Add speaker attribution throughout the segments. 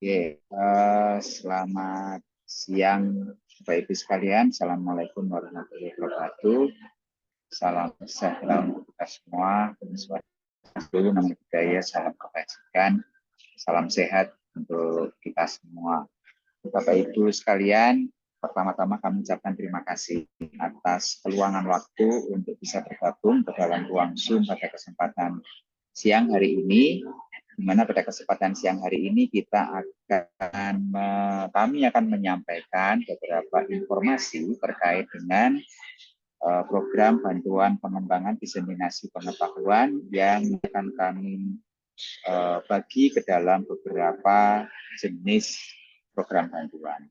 Speaker 1: Oke, selamat siang Bapak Ibu sekalian. Assalamualaikum warahmatullahi wabarakatuh. Salam sejahtera untuk kita semua. Dulu nama budaya, salam kebajikan, salam sehat untuk kita semua. Bapak Ibu sekalian, pertama-tama kami ucapkan terima kasih atas peluangan waktu untuk bisa bergabung ke dalam ruang Zoom pada kesempatan siang hari ini, di mana pada kesempatan siang hari ini kami akan menyampaikan beberapa informasi terkait dengan program bantuan pengembangan diseminasi pengetahuan yang akan kami bagi ke dalam beberapa jenis program bantuan.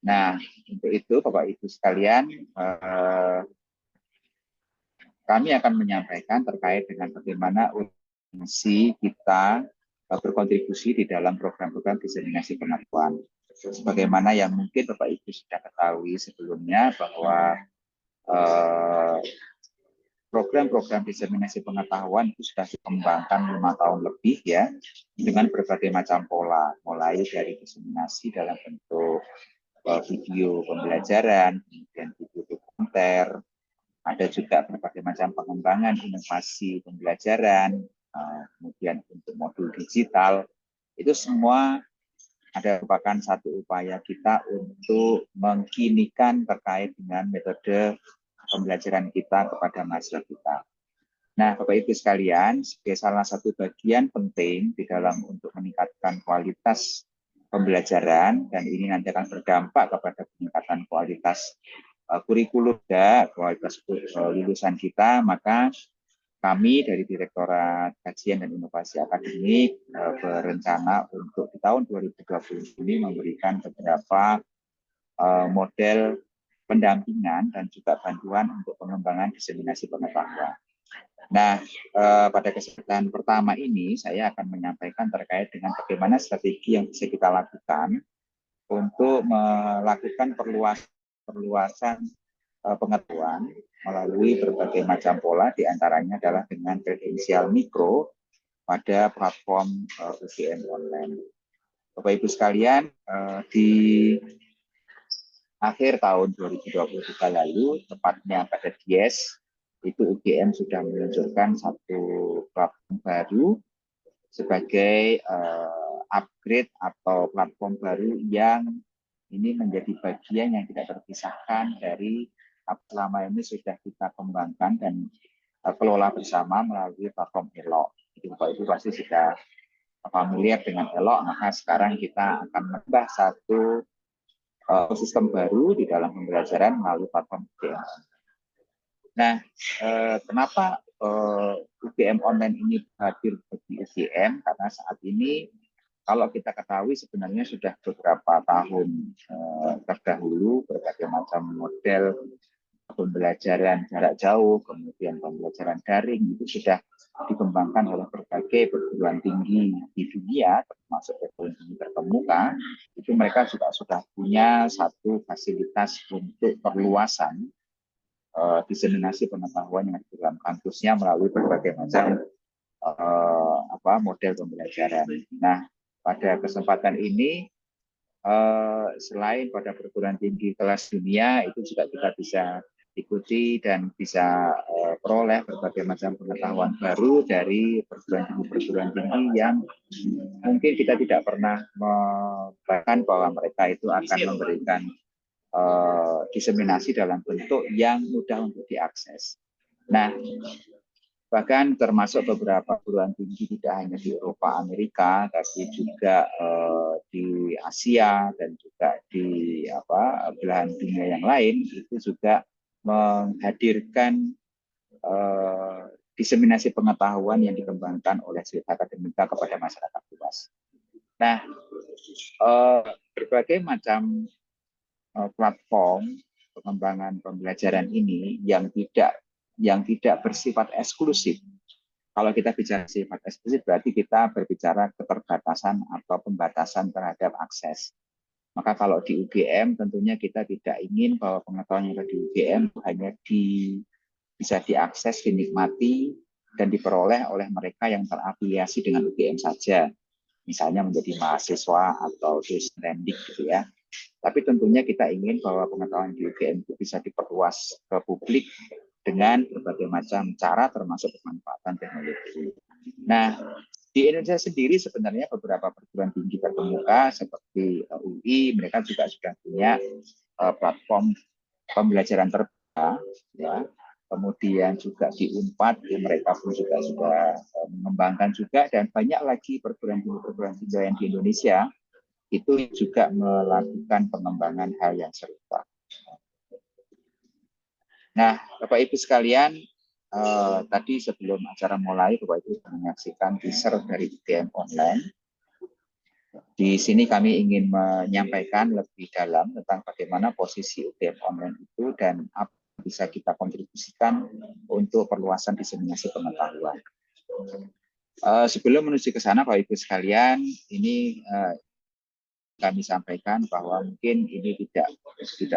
Speaker 1: Nah, untuk itu Bapak Ibu sekalian, kami akan menyampaikan terkait dengan bagaimana fungsi kita berkontribusi di dalam program-program diseminasi pengetahuan. Sebagaimana yang mungkin Bapak Ibu sudah ketahui sebelumnya bahwa program-program diseminasi pengetahuan itu sudah dikembangkan 5 tahun lebih ya, dengan berbagai macam pola, mulai dari diseminasi dalam bentuk video pembelajaran, kemudian video dokumenter, ada juga berbagai macam pengembangan inovasi pembelajaran, kemudian untuk modul digital, itu semua merupakan satu upaya kita untuk mengkinikan terkait dengan metode pembelajaran kita kepada mahasiswa kita. Nah, Bapak Ibu sekalian, sebagai salah satu bagian penting di dalam untuk meningkatkan kualitas pembelajaran, dan ini nanti akan berdampak kepada peningkatan kualitas kurikulum dan kualitas lulusan kita, maka kami dari Direktorat Kajian dan Inovasi Akademik berencana untuk di tahun 2020 ini memberikan beberapa model pendampingan dan juga bantuan untuk pengembangan diseminasi pengetahuan. Nah, pada kesempatan pertama ini saya akan menyampaikan terkait dengan bagaimana strategi yang bisa kita lakukan untuk melakukan perluasan pengetahuan melalui berbagai macam pola, diantaranya adalah dengan kredensial mikro pada platform UGM online. Bapak Ibu sekalian, di akhir tahun 2023 lalu, tepatnya pada Dies, itu UGM sudah meluncurkan satu platform baru sebagai upgrade atau platform baru yang ini menjadi bagian yang tidak terpisahkan dari selama ini sudah kita kembangkan dan kelola bersama melalui platform ELOK. Jadi Bapak Ibu pasti sudah familiar dengan ELOK, maka sekarang kita akan menambah satu sistem baru di dalam pembelajaran melalui platform UGM. Nah, kenapa UGM online ini hadir bagi UGM? Karena saat ini kalau kita ketahui sebenarnya sudah beberapa tahun terdahulu berbagai macam model pembelajaran jarak jauh, kemudian pembelajaran daring itu sudah dikembangkan oleh berbagai perguruan tinggi di dunia, termasuk perguruan tinggi terkemuka. Itu mereka juga sudah punya satu fasilitas untuk perluasan diseminasi pengetahuan yang di dalam kampusnya melalui berbagai macam model pembelajaran. Nah, pada kesempatan ini selain pada perguruan tinggi kelas dunia, itu juga kita bisa ikuti dan bisa peroleh berbagai macam pengetahuan baru dari perguruan tinggi yang mungkin kita tidak pernah membayangkan bahwa mereka itu akan memberikan diseminasi dalam bentuk yang mudah untuk diakses. Nah, bahkan termasuk beberapa perguruan tinggi tidak hanya di Eropa, Amerika, tapi juga di Asia dan juga di belahan dunia yang lain, itu juga menghadirkan diseminasi pengetahuan yang dikembangkan oleh Swiss Akademika kepada masyarakat luas. Nah, berbagai macam platform pengembangan pembelajaran ini yang tidak bersifat eksklusif. Kalau kita bicara sifat eksklusif, berarti kita berbicara keterbatasan atau pembatasan terhadap akses. Maka kalau di UGM tentunya kita tidak ingin bahwa pengetahuan yang ada di UGM hanya bisa diakses, dinikmati, dan diperoleh oleh mereka yang terafiliasi dengan UGM saja. misalnya menjadi mahasiswa atau dosen rendik gitu ya. Tapi tentunya kita ingin bahwa pengetahuan di UGM itu bisa diperluas ke publik dengan berbagai macam cara termasuk pemanfaatan teknologi. Nah, di Indonesia sendiri sebenarnya beberapa perguruan tinggi terkemuka seperti UI, mereka juga sudah punya platform pembelajaran terbuka, ya. Kemudian juga di Unpad, mereka pun juga sudah mengembangkan juga, dan banyak lagi perguruan tinggi yang di Indonesia itu juga melakukan pengembangan hal yang serupa. Nah, Bapak Ibu sekalian, tadi sebelum acara mulai, Bapak Ibu menyaksikan teaser dari UGM Online. Di sini kami ingin menyampaikan lebih dalam tentang bagaimana posisi UGM Online itu dan apa yang bisa kita kontribusikan untuk perluasan diseminasi pengetahuan. Sebelum menuju ke sana, Bapak Ibu sekalian, ini kami sampaikan bahwa mungkin ini tidak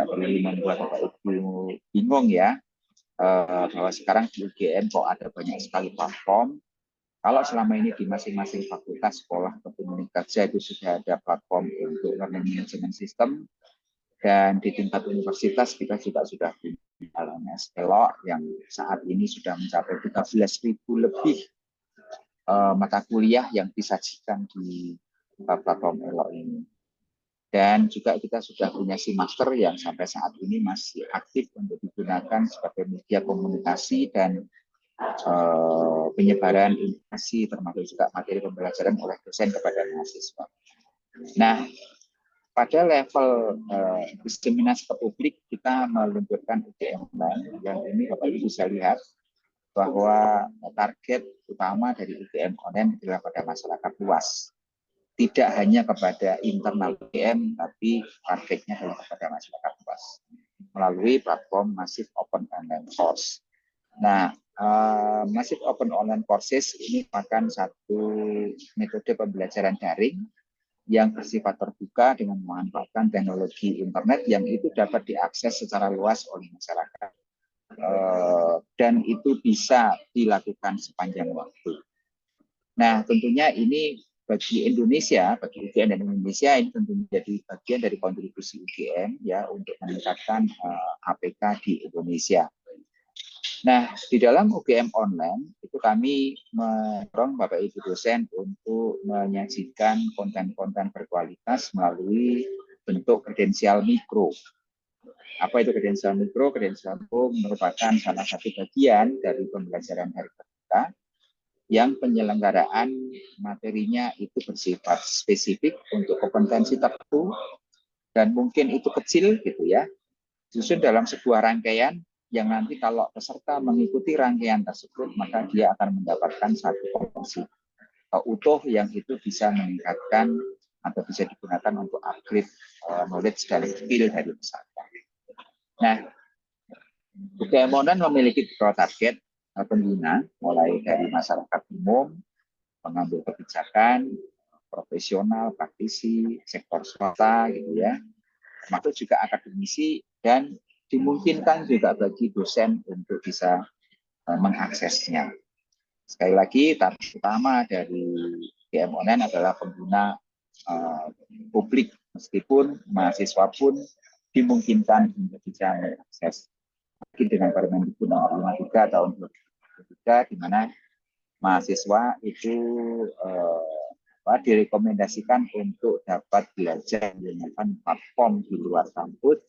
Speaker 1: perlu membuat Bapak Ibu bingung ya, bahwa sekarang di UGM kok ada banyak sekali platform. Kalau selama ini di masing-masing fakultas sekolah ataupun unit kerja itu sudah ada platform untuk learning management system, dan di tingkat universitas kita juga sudah punya LMS Elo yang saat ini sudah mencapai 13.000 lebih mata kuliah yang disajikan di platform Elo ini. Dan juga kita sudah punya SIMaster yang sampai saat ini masih aktif untuk digunakan sebagai media komunikasi dan penyebaran informasi termasuk juga materi pembelajaran oleh dosen kepada mahasiswa. Nah, pada level diseminasi ke publik kita meluncurkan UGM Online yang ini Bapak Ibu bisa lihat bahwa target utama dari UGM Online adalah pada masyarakat luas. Tidak hanya kepada internal UGM, tapi targetnya adalah kepada masyarakat luas melalui platform Massive Open Online Course. Nah, Massive Open Online Courses ini merupakan satu metode pembelajaran daring yang bersifat terbuka dengan memanfaatkan teknologi internet yang itu dapat diakses secara luas oleh masyarakat. Dan itu bisa dilakukan sepanjang waktu. Nah, tentunya ini bagi Indonesia, bagi UGM dan Indonesia ini tentu menjadi bagian dari kontribusi UGM ya untuk meningkatkan APK di Indonesia. Nah, di dalam UGM Online itu kami mendorong Bapak Ibu dosen untuk menyajikan konten-konten berkualitas melalui bentuk kredensial mikro. Apa itu kredensial mikro? Kredensial mikro merupakan salah satu bagian dari pembelajaran hari terbuka yang penyelenggaraan materinya itu bersifat spesifik untuk kompetensi tertentu dan mungkin itu kecil gitu ya, disusun dalam sebuah rangkaian yang nanti kalau peserta mengikuti rangkaian tersebut maka dia akan mendapatkan satu kompetensi utuh yang itu bisa meningkatkan atau bisa digunakan untuk upgrade knowledge dan skill dari peserta. Nah, UGM Online memiliki beberapa target pengguna mulai dari masyarakat umum, pengambil kebijakan, profesional, praktisi, sektor swasta gitu ya, termasuk juga akademisi dan dimungkinkan juga bagi dosen untuk bisa mengaksesnya. Sekali lagi, target utama dari UGM Online adalah pengguna publik, meskipun mahasiswa pun dimungkinkan untuk bisa mengakses. Dengan Permendikbud nomor 53 tahun 2023, di mana mahasiswa itu direkomendasikan untuk dapat belajar menggunakan platform di luar kampus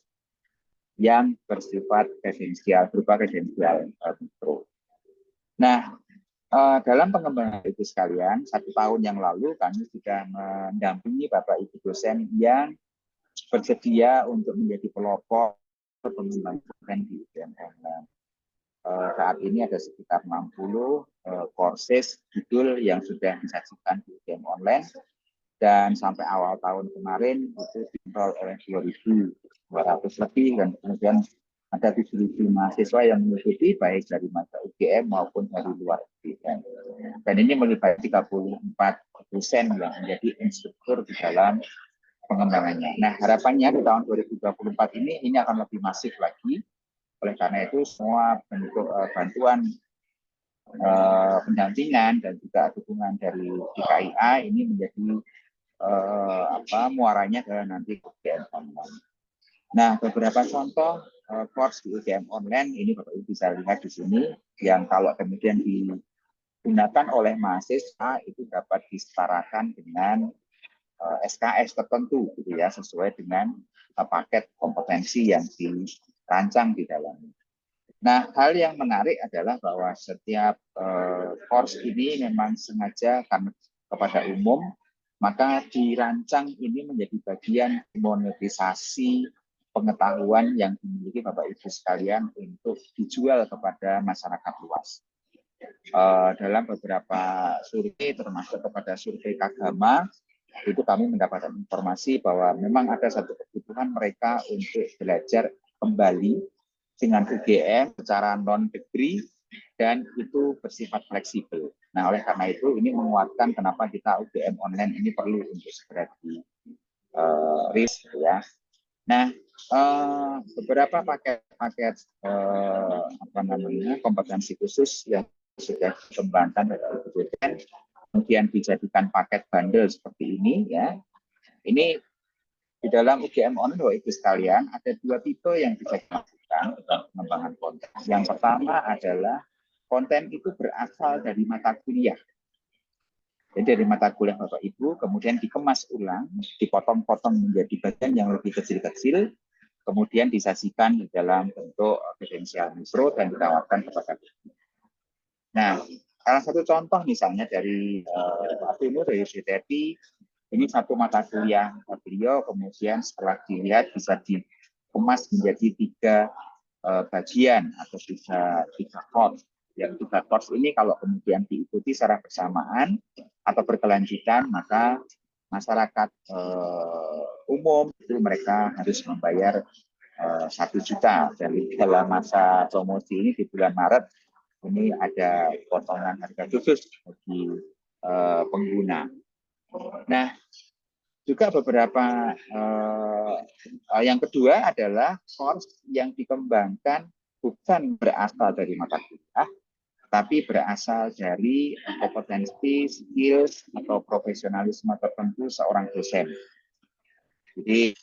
Speaker 1: yang bersifat kredensial, berupa kredensial mikro. Nah, dalam pengembangan itu sekalian, 1 tahun yang lalu kami sudah mendampingi Bapak Ibu dosen yang bersedia untuk menjadi pelopor pengembangan konten di UGM Online. Saat ini ada sekitar 60 courses judul yang sudah disajikan di UGM Online, dan sampai awal tahun kemarin itu dienroll oleh 2.200 lebih, dan kemudian ada 7.000 mahasiswa yang mengikuti baik dari mata UGM maupun dari luar UGM. Dan ini melibatkan 34 dosen yang menjadi instruktur di dalam pengembangannya. Nah, harapannya di tahun 2024 ini akan lebih masif lagi. Oleh karena itu, semua bentuk bantuan pendampingan dan juga dukungan dari DKIA ini menjadi muaranya ke nanti UGM online. Nah, beberapa contoh course di UGM online ini Bapak Ibu bisa lihat di sini yang kalau kemudian digunakan oleh mahasiswa itu dapat disetarakan dengan SKS tertentu gitu ya, sesuai dengan paket kompetensi yang dirancang di dalamnya. Nah, hal yang menarik adalah bahwa setiap course ini memang sengaja karena kepada umum, maka dirancang ini menjadi bagian monetisasi pengetahuan yang dimiliki Bapak Ibu sekalian untuk dijual kepada masyarakat luas. Dalam beberapa survei, termasuk kepada survei Kagama, itu kami mendapatkan informasi bahwa memang ada satu kebutuhan mereka untuk belajar kembali dengan UGM secara non-degree dan itu bersifat fleksibel. Nah, oleh karena itu ini menguatkan kenapa kita UGM online ini perlu untuk segera di risk ya. Nah, beberapa paket-paket kompetensi khusus yang sudah dikembangkan oleh UGM kemudian dijadikan paket bundle seperti ini ya. Ini di dalam UGM online Bapak Ibu sekalian ada dua tipe yang bisa dilakukan dalam pengembangan konten. Yang pertama adalah konten itu berasal dari mata kuliah. Jadi dari mata kuliah Bapak Ibu kemudian dikemas ulang, dipotong-potong menjadi bagian yang lebih kecil-kecil, kemudian disajikan di dalam bentuk kredensial mikro dan ditawarkan kepada publik. Nah, salah satu contoh misalnya dari Pak Timur dari DTP, ini satu mata kuliah beliau, kemudian setelah dilihat bisa dikemas menjadi 3 bagian atau tiga course. Yang 3 course ini kalau kemudian diikuti secara bersamaan atau berkelanjutan, maka masyarakat umum itu mereka harus membayar 1 juta. Dan dalam masa promosi ini di bulan Maret ini ada potongan harga khusus bagi pengguna. Nah, juga beberapa yang kedua adalah course yang dikembangkan bukan berasal dari mata kuliah, tapi berasal dari kompetensi, skills atau profesionalisme tertentu seorang dosen. Jadi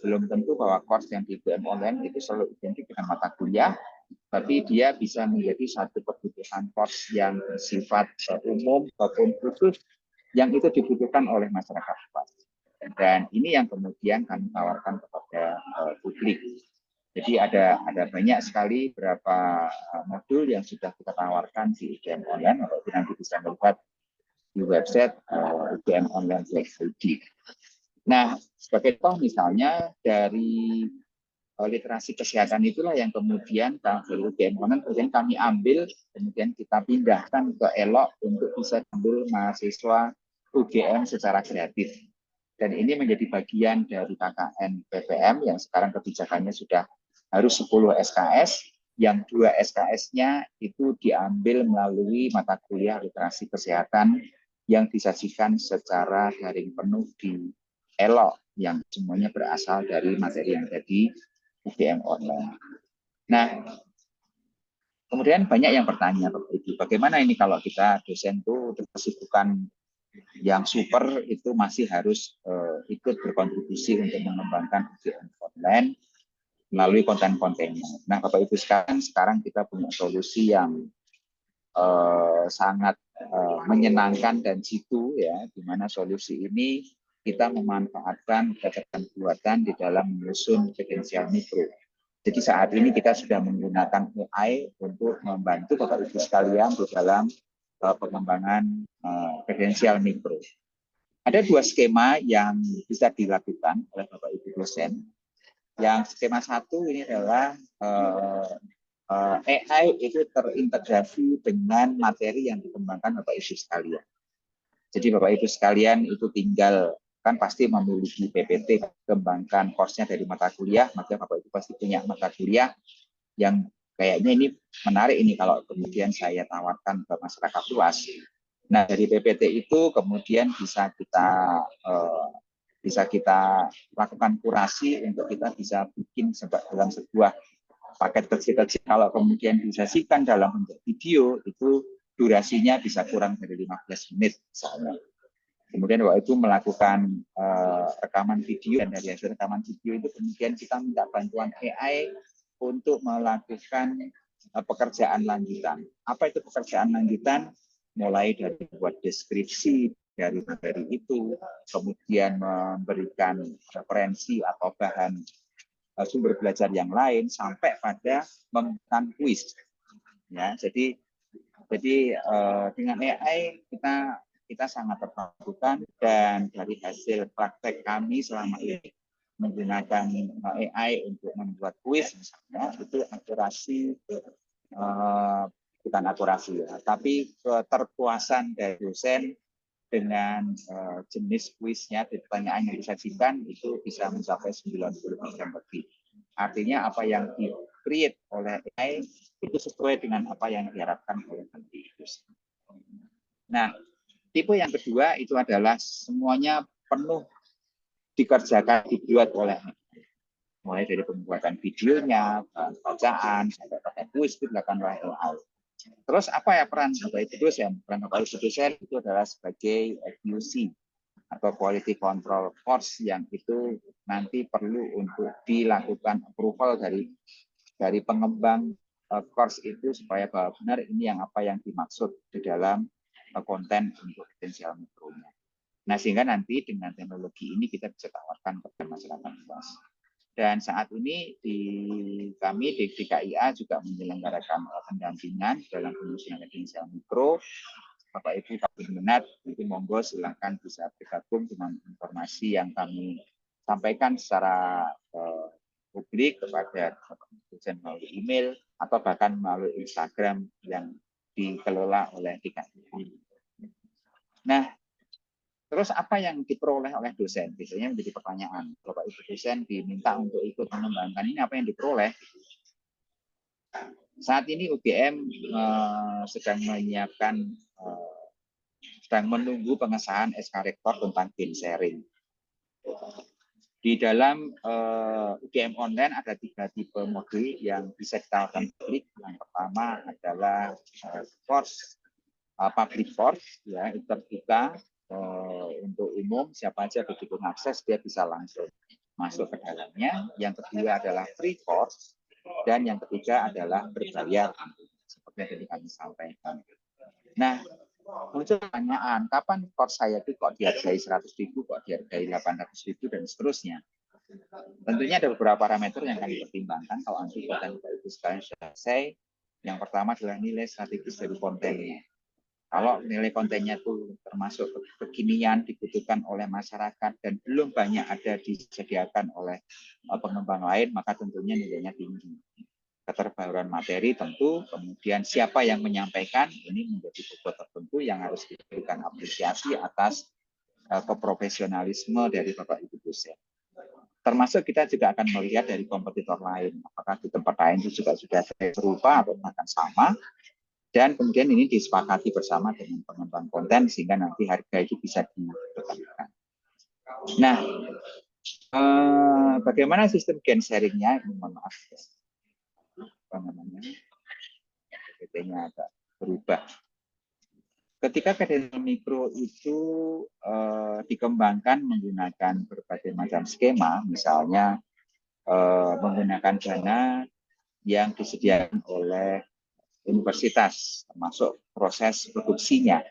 Speaker 1: belum tentu bahwa course yang di UGM online itu selalu identik dengan mata kuliah, tapi dia bisa menjadi satu kebutuhan course yang bersifat umum maupun khusus yang itu dibutuhkan oleh masyarakat luas. Dan ini yang kemudian kami tawarkan kepada publik. Jadi ada banyak sekali beberapa modul yang sudah kita tawarkan di UGM online, atau nanti bisa melihat di website UGM online.id. Nah, sebagai contoh misalnya dari literasi kesehatan itulah yang kemudian dari UGM online kemudian kami ambil, kemudian kita pindahkan ke ELOK untuk bisa ambil mahasiswa UGM secara gratis. Dan ini menjadi bagian dari KKN PPM yang sekarang kebijakannya sudah harus 10 SKS, yang 2 SKS-nya itu diambil melalui mata kuliah literasi kesehatan yang disajikan secara daring penuh di ELOK yang semuanya berasal dari materi yang tadi UGM online. Nah, kemudian banyak yang bertanya, bagaimana ini kalau kita dosen itu kesibukan yang super itu masih harus ikut berkontribusi untuk mengembangkan UGM online melalui konten-kontennya. Nah, Bapak Ibu sekarang kita punya solusi yang sangat menyenangkan dan jitu ya, di mana solusi ini kita memanfaatkan kecerdasan buatan di dalam menyusun kredensial mikro. Jadi saat ini kita sudah menggunakan AI untuk membantu Bapak Ibu sekalian di dalam pengembangan kredensial mikro. Ada 2 skema yang bisa dilakukan oleh Bapak Ibu dosen. Yang skema 1 ini adalah AI itu terintegrasi dengan materi yang dikembangkan Bapak Ibu sekalian. Jadi Bapak Ibu sekalian itu tinggal kan pasti memiliki PPT kembangkan course-nya dari mata kuliah, maka Bapak Ibu pasti punya mata kuliah yang kayaknya ini menarik ini kalau kemudian saya tawarkan ke masyarakat luas. Nah, dari PPT itu kemudian bisa kita lakukan kurasi untuk kita bisa bikin dalam sebuah paket kecil-kecil kalau kemudian disajikan dalam bentuk video itu durasinya bisa kurang dari 15 menit misalnya. Kemudian waktu itu melakukan rekaman video, dan dari hasil rekaman video itu kemudian kita minta bantuan AI untuk melakukan pekerjaan lanjutan. Apa itu pekerjaan lanjutan? Mulai dari buat deskripsi dari materi itu, kemudian memberikan referensi atau bahan sumber belajar yang lain, sampai pada membuat kuis. Ya, jadi dengan AI kita sangat terbantukan, dan dari hasil praktek kami selama ini menggunakan AI untuk membuat kuis misalnya, itu akurasi bukan akurasi ya, tapi keterpuasan dari dosen dengan jenis kuisnya, pertanyaan yang disajikan itu bisa mencapai 90% lebih. Artinya apa yang di-create oleh AI itu sesuai dengan apa yang diharapkan oleh pendidik itu. Nah, tipe yang kedua itu adalah semuanya penuh dikerjakan, dibuat oleh AI. Mulai dari pembuatan videonya, bacaan, sampai pada kuis itu dilakukan oleh AI. Terus apa ya peran Bapak Ibu dosen? Peran Bapak Ibu dosen itu adalah sebagai QC atau Quality Control Course, yang itu nanti perlu untuk dilakukan approval dari pengembang course itu, supaya benar ini yang apa yang dimaksud di dalam konten untuk potensial mikronya. Nah, sehingga nanti dengan teknologi ini kita bisa tawarkan kepada masyarakat luas. Dan saat ini kami di KIA juga menyelenggarakan pendampingan dalam penyusunan potensial mikro. Bapak Ibu kalau minat, itu monggo silakan bisa bergabung dengan informasi yang kami sampaikan secara publik kepada Bapak dosen melalui email atau bahkan melalui Instagram yang dikelola oleh DKI. Nah, terus apa yang diperoleh oleh dosen? Biasanya menjadi pertanyaan. Bapak Ibu dosen diminta untuk ikut mengembangkan ini, apa yang diperoleh? Saat ini UGM sedang menyiapkan, sedang menunggu pengesahan SK Rektor tentang game sharing. Di dalam UGM online ada 3 tipe modul yang bisa ditawarkan publik. Yang pertama adalah course public course, ya, itu terbuka untuk umum, siapa aja begitu mengakses dia bisa langsung masuk ke dalamnya. Yang kedua adalah free course, dan yang ketiga adalah berbayar, seperti yang tadi kami sampaikan. Nah, muncul pertanyaan, kapan course saya itu kok dihargai 100.000, kok dihargai 800.000, dan seterusnya. Tentunya ada beberapa parameter yang kami pertimbangkan kalau nanti konten itu sekalian selesai. Yang pertama adalah nilai strategis dari kontennya. Kalau nilai kontennya itu termasuk kekinian, dibutuhkan oleh masyarakat, dan belum banyak ada disediakan oleh pengembang lain, maka tentunya nilainya tinggi. Keterbaruan materi tentu, kemudian siapa yang menyampaikan, ini menjadi bobot tertentu yang harus diberikan apresiasi atas keprofesionalisme dari Bapak Ibu dosen. Termasuk kita juga akan melihat dari kompetitor lain, apakah di tempat lain itu juga sudah serupa atau bahkan sama. Dan kemudian ini disepakati bersama dengan pengembang konten sehingga nanti harga itu bisa ditetapkan. Nah, bagaimana sistem gen sharing-nya? Mohon maaf, apa namanya? PPT-nya agak berubah. Ketika KDL Mikro itu dikembangkan menggunakan berbagai macam skema, misalnya menggunakan dana yang disediakan oleh universitas, termasuk proses produksinya.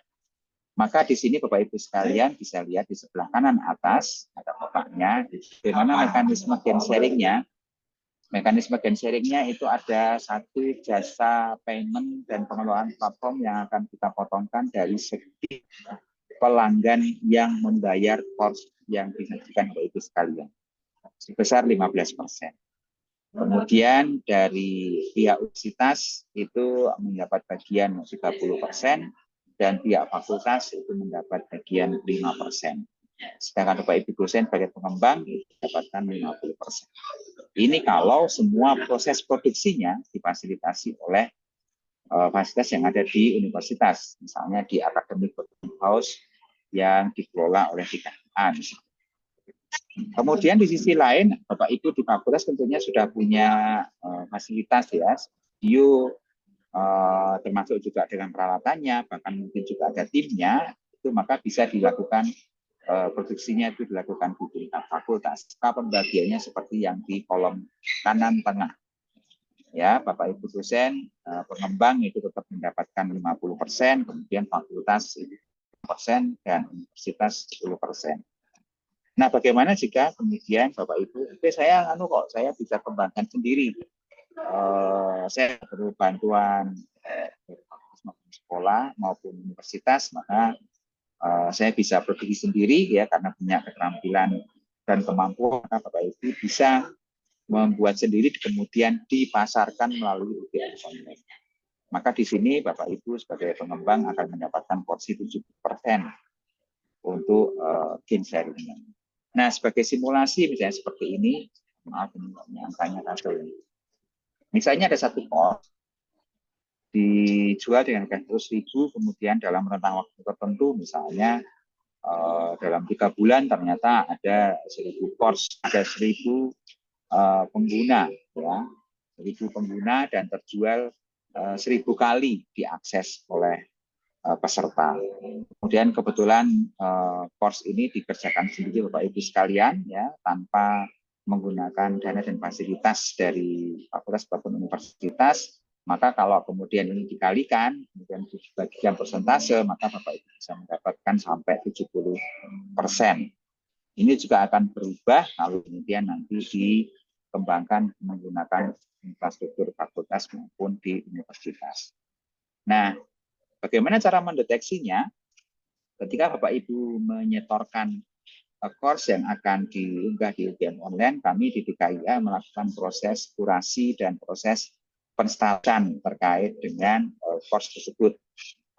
Speaker 1: Maka di sini Bapak Ibu sekalian bisa lihat di sebelah kanan atas ada kotaknya, bagaimana mekanisme gen sharing-nya. Mekanisme gen sharing-nya itu ada satu jasa payment dan pengelolaan platform yang akan kita potongkan dari segi pelanggan yang membayar course yang disajikan Bapak Ibu sekalian, sebesar 15%. Kemudian dari pihak universitas itu mendapat bagian 30%, dan pihak fakultas itu mendapat bagian 5%. Sedangkan Bapak Ibu dosen sebagai pengembang itu mendapatkan 50%. Ini kalau semua proses produksinya difasilitasi oleh fasilitas yang ada di universitas, misalnya di Academic Production House yang dikelola oleh DKIA. Kemudian di sisi lain, Bapak Ibu di fakultas tentunya sudah punya fasilitas ya, studio, termasuk juga dengan peralatannya, bahkan mungkin juga ada timnya, itu maka bisa dilakukan produksinya itu dilakukan di tingkat fakultas. Pembagiannya seperti yang di kolom kanan tengah. Ya, Bapak Ibu dosen, pengembang itu tetap mendapatkan 50%, kemudian fakultas 10% dan universitas 10%. Nah, bagaimana jika kemudian Bapak Ibu, oke saya saya bisa kembangkan sendiri. Saya perlu bantuan sekolah maupun universitas, maka saya bisa produksi sendiri ya karena punya keterampilan dan kemampuan, maka Bapak Ibu bisa membuat sendiri kemudian dipasarkan melalui UGM online. Maka di sini Bapak Ibu sebagai pengembang akan mendapatkan porsi 70% untuk gain sharing. Nah, sebagai simulasi misalnya seperti ini, maaf ini angkanya kacau ini. Misalnya ada satu course dijual dengan harga 100.000, kemudian dalam rentang waktu tertentu, misalnya dalam 3 bulan ternyata ada 1.000 course, ada 1.000 pengguna, ya, 1.000 pengguna dan terjual 1.000 kali diakses oleh peserta. Kemudian kebetulan course ini dikerjakan sendiri Bapak Ibu sekalian ya tanpa menggunakan dana dan fasilitas dari fakultas maupun universitas, maka kalau kemudian ini dikalikan kemudian dibagikan persentase, maka Bapak Ibu bisa mendapatkan sampai 70%. Ini juga akan berubah kalau kemudian nanti dikembangkan menggunakan infrastruktur fakultas maupun di universitas. Nah, bagaimana cara mendeteksinya? Ketika Bapak Ibu menyetorkan course yang akan diunggah di UGM online, kami di DKIA melakukan proses kurasi dan proses penstatan terkait dengan course tersebut.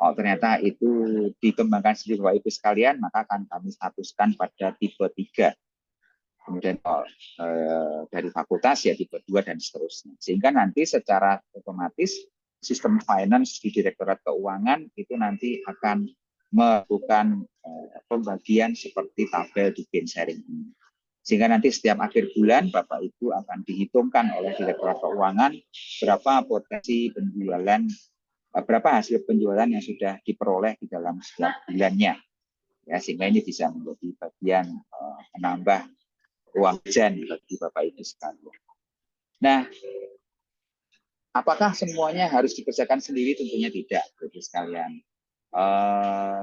Speaker 1: Oh, ternyata itu dikembangkan sendiri Bapak Ibu sekalian, maka akan kami statuskan pada tipe 3. Kemudian dari fakultas ya tipe 2 dan seterusnya. Sehingga nanti secara otomatis sistem finance di Direktorat Keuangan itu nanti akan melakukan pembagian seperti tabel di gain sharing ini. Sehingga nanti setiap akhir bulan Bapak Ibu akan dihitungkan oleh Direktorat Keuangan berapa potensi penjualan, berapa hasil penjualan yang sudah diperoleh di dalam setiap bulannya. Ya, sehingga ini bisa menjadi bagian menambah uang jajan bagi Bapak Ibu sekalian. Nah, apakah semuanya harus dikerjakan sendiri? Tentunya tidak, Bapak Ibu sekalian.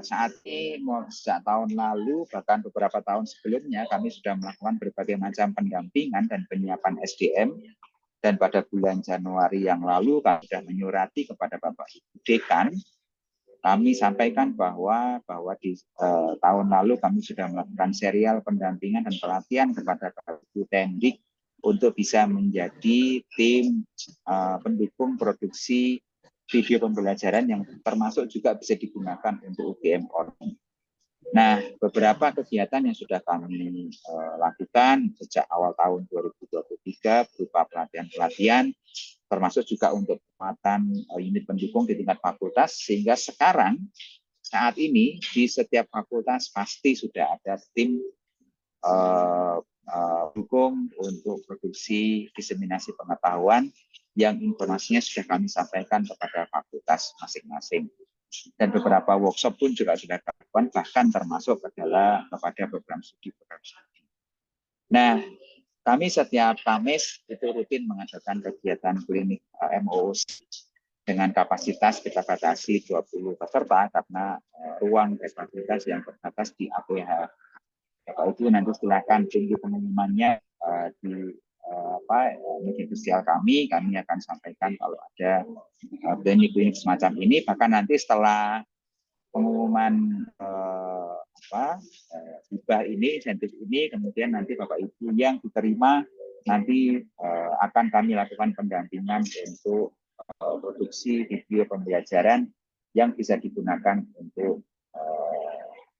Speaker 1: Saat ini sejak tahun lalu bahkan beberapa tahun sebelumnya kami sudah melakukan berbagai macam pendampingan dan penyiapan SDM, dan pada bulan Januari yang lalu kami sudah menyurati kepada Bapak Ibu Dekan. Kami sampaikan bahwa di tahun lalu kami sudah melakukan serial pendampingan dan pelatihan kepada Bapak Ibu Tendik untuk bisa menjadi tim pendukung produksi video pembelajaran yang termasuk juga bisa digunakan untuk UGM online. Nah, beberapa kegiatan yang sudah kami lakukan sejak awal tahun 2023 berupa pelatihan-pelatihan, termasuk juga untuk penguatan unit pendukung di tingkat fakultas, sehingga sekarang saat ini di setiap fakultas pasti sudah ada tim dukung untuk produksi diseminasi pengetahuan yang informasinya sudah kami sampaikan kepada fakultas masing-masing. Dan beberapa workshop pun juga sudah dilakukan, bahkan termasuk adalah kepada program studi. Nah, kami setiap Kamis itu rutin mengadakan kegiatan klinik MOOC dengan kapasitas kita batasi 20 peserta karena ruang kapasitas yang terbatas di APH. Bapak Ibu nanti silakan tunggu pengumumannya di media sosial kami akan sampaikan kalau ada klinik semacam ini. Bahkan nanti setelah pengumuman hibah ini, insentif ini, kemudian nanti Bapak Ibu yang diterima nanti akan kami lakukan pendampingan untuk produksi video pembelajaran yang bisa digunakan untuk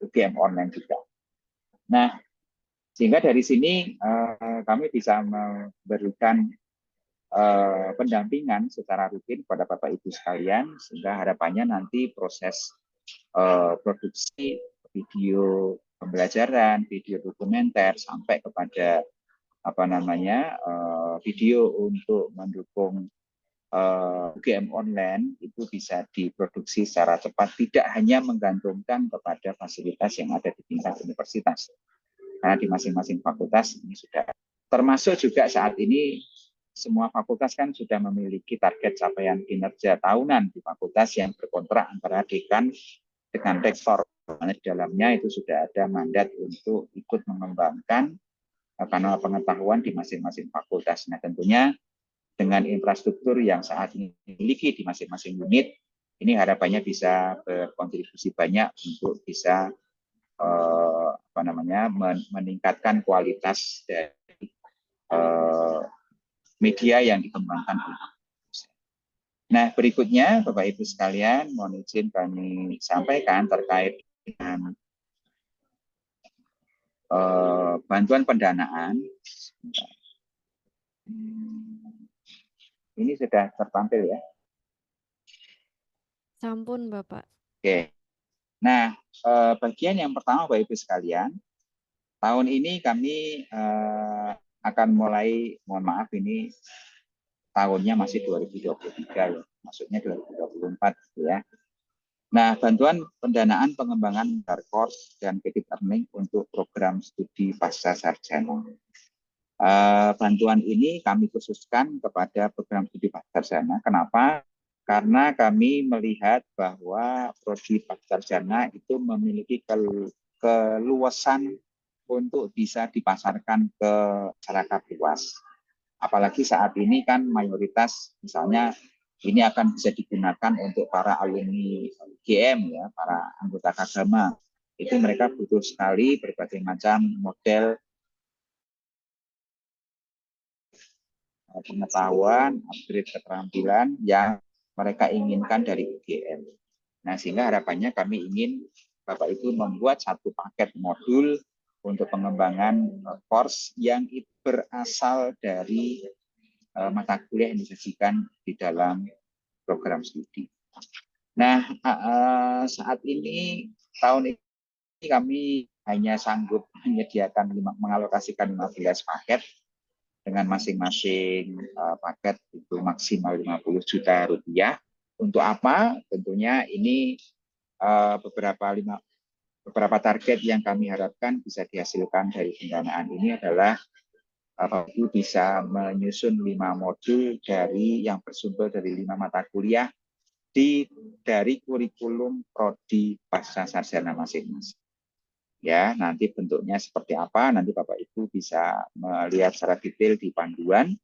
Speaker 1: UGM online juga. Nah, sehingga dari sini kami bisa memberikan pendampingan secara rutin kepada Bapak Ibu sekalian, sehingga harapannya nanti proses produksi video pembelajaran, video dokumenter, sampai kepada video untuk mendukung UGM online itu bisa diproduksi secara cepat, tidak hanya menggantungkan kepada fasilitas yang ada di tingkat universitas. Karena di masing-masing fakultas ini sudah, termasuk juga saat ini semua fakultas kan sudah memiliki target capaian kinerja tahunan di fakultas yang berkontrak antara dekan dengan rektor. Karena di dalamnya itu sudah ada mandat untuk ikut mengembangkan kanal pengetahuan di masing-masing fakultas. Nah, tentunya dengan infrastruktur yang saat ini dimiliki di masing-masing unit, ini harapannya bisa berkontribusi banyak untuk bisa meningkatkan kualitas dari media yang dikembangkan. Nah, berikutnya Bapak Ibu sekalian, mohon izin kami sampaikan terkait dengan bantuan pendanaan. Ini sudah tertampil ya?
Speaker 2: Sampun, Bapak.
Speaker 1: Oke. Nah, bagian yang pertama Bapak Ibu sekalian, tahun ini kami akan mulai, mohon maaf ini tahunnya masih 2023 ya, maksudnya 2024 ya. Nah, bantuan pendanaan pengembangan course dan credit earning untuk program studi pasca sarjana. Bantuan ini kami khususkan kepada program studi pasca sarjana. Kenapa? Karena kami melihat bahwa prodi pasca sarjana itu memiliki keluasan untuk bisa dipasarkan ke masyarakat luas. Apalagi saat ini kan mayoritas misalnya ini akan bisa digunakan untuk para alumni GM ya, para anggota Kagama. Itu mereka butuh sekali berbagai macam model pengetahuan, upgrade keterampilan yang mereka inginkan dari UGM. Nah, sehingga harapannya kami ingin Bapak Ibu membuat satu paket modul untuk pengembangan course yang berasal dari mata kuliah yang disajikan di dalam program studi. Nah, saat ini tahun ini kami hanya sanggup menyediakan mengalokasikan 15 paket dengan masing-masing paket itu maksimal 50 juta rupiah. Untuk apa? Tentunya ini beberapa target yang kami harapkan bisa dihasilkan dari pendanaan ini adalah Bapak Ibu bisa menyusun 5 modul yang bersumber dari 5 mata kuliah dari kurikulum prodi pasca sarjana masing-masing. Ya, nanti bentuknya seperti apa, nanti Bapak Ibu bisa melihat secara detail di panduan.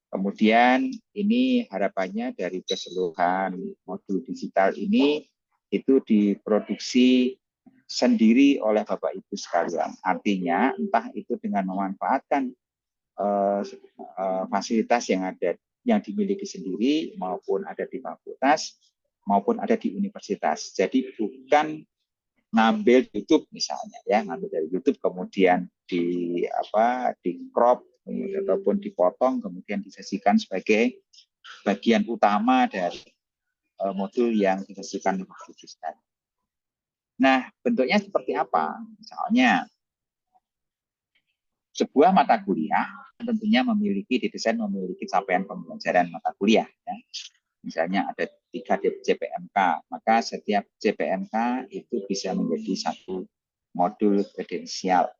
Speaker 1: Kemudian ini harapannya dari keseluruhan modul digital ini itu diproduksi sendiri oleh Bapak Ibu sekalian. Artinya entah itu dengan memanfaatkan fasilitas yang dimiliki sendiri maupun ada di fakultas maupun ada di universitas. Jadi bukan ngambil YouTube misalnya ya, ngambil dari YouTube kemudian di crop ataupun dipotong kemudian disajikan sebagai bagian utama dari modul yang disajikan di fakultas. Nah, bentuknya seperti apa? Misalnya sebuah mata kuliah tentunya didesain memiliki capaian pembelajaran mata kuliah ya. Misalnya ada 3 CPMK, maka setiap CPMK itu bisa menjadi satu modul kredensial,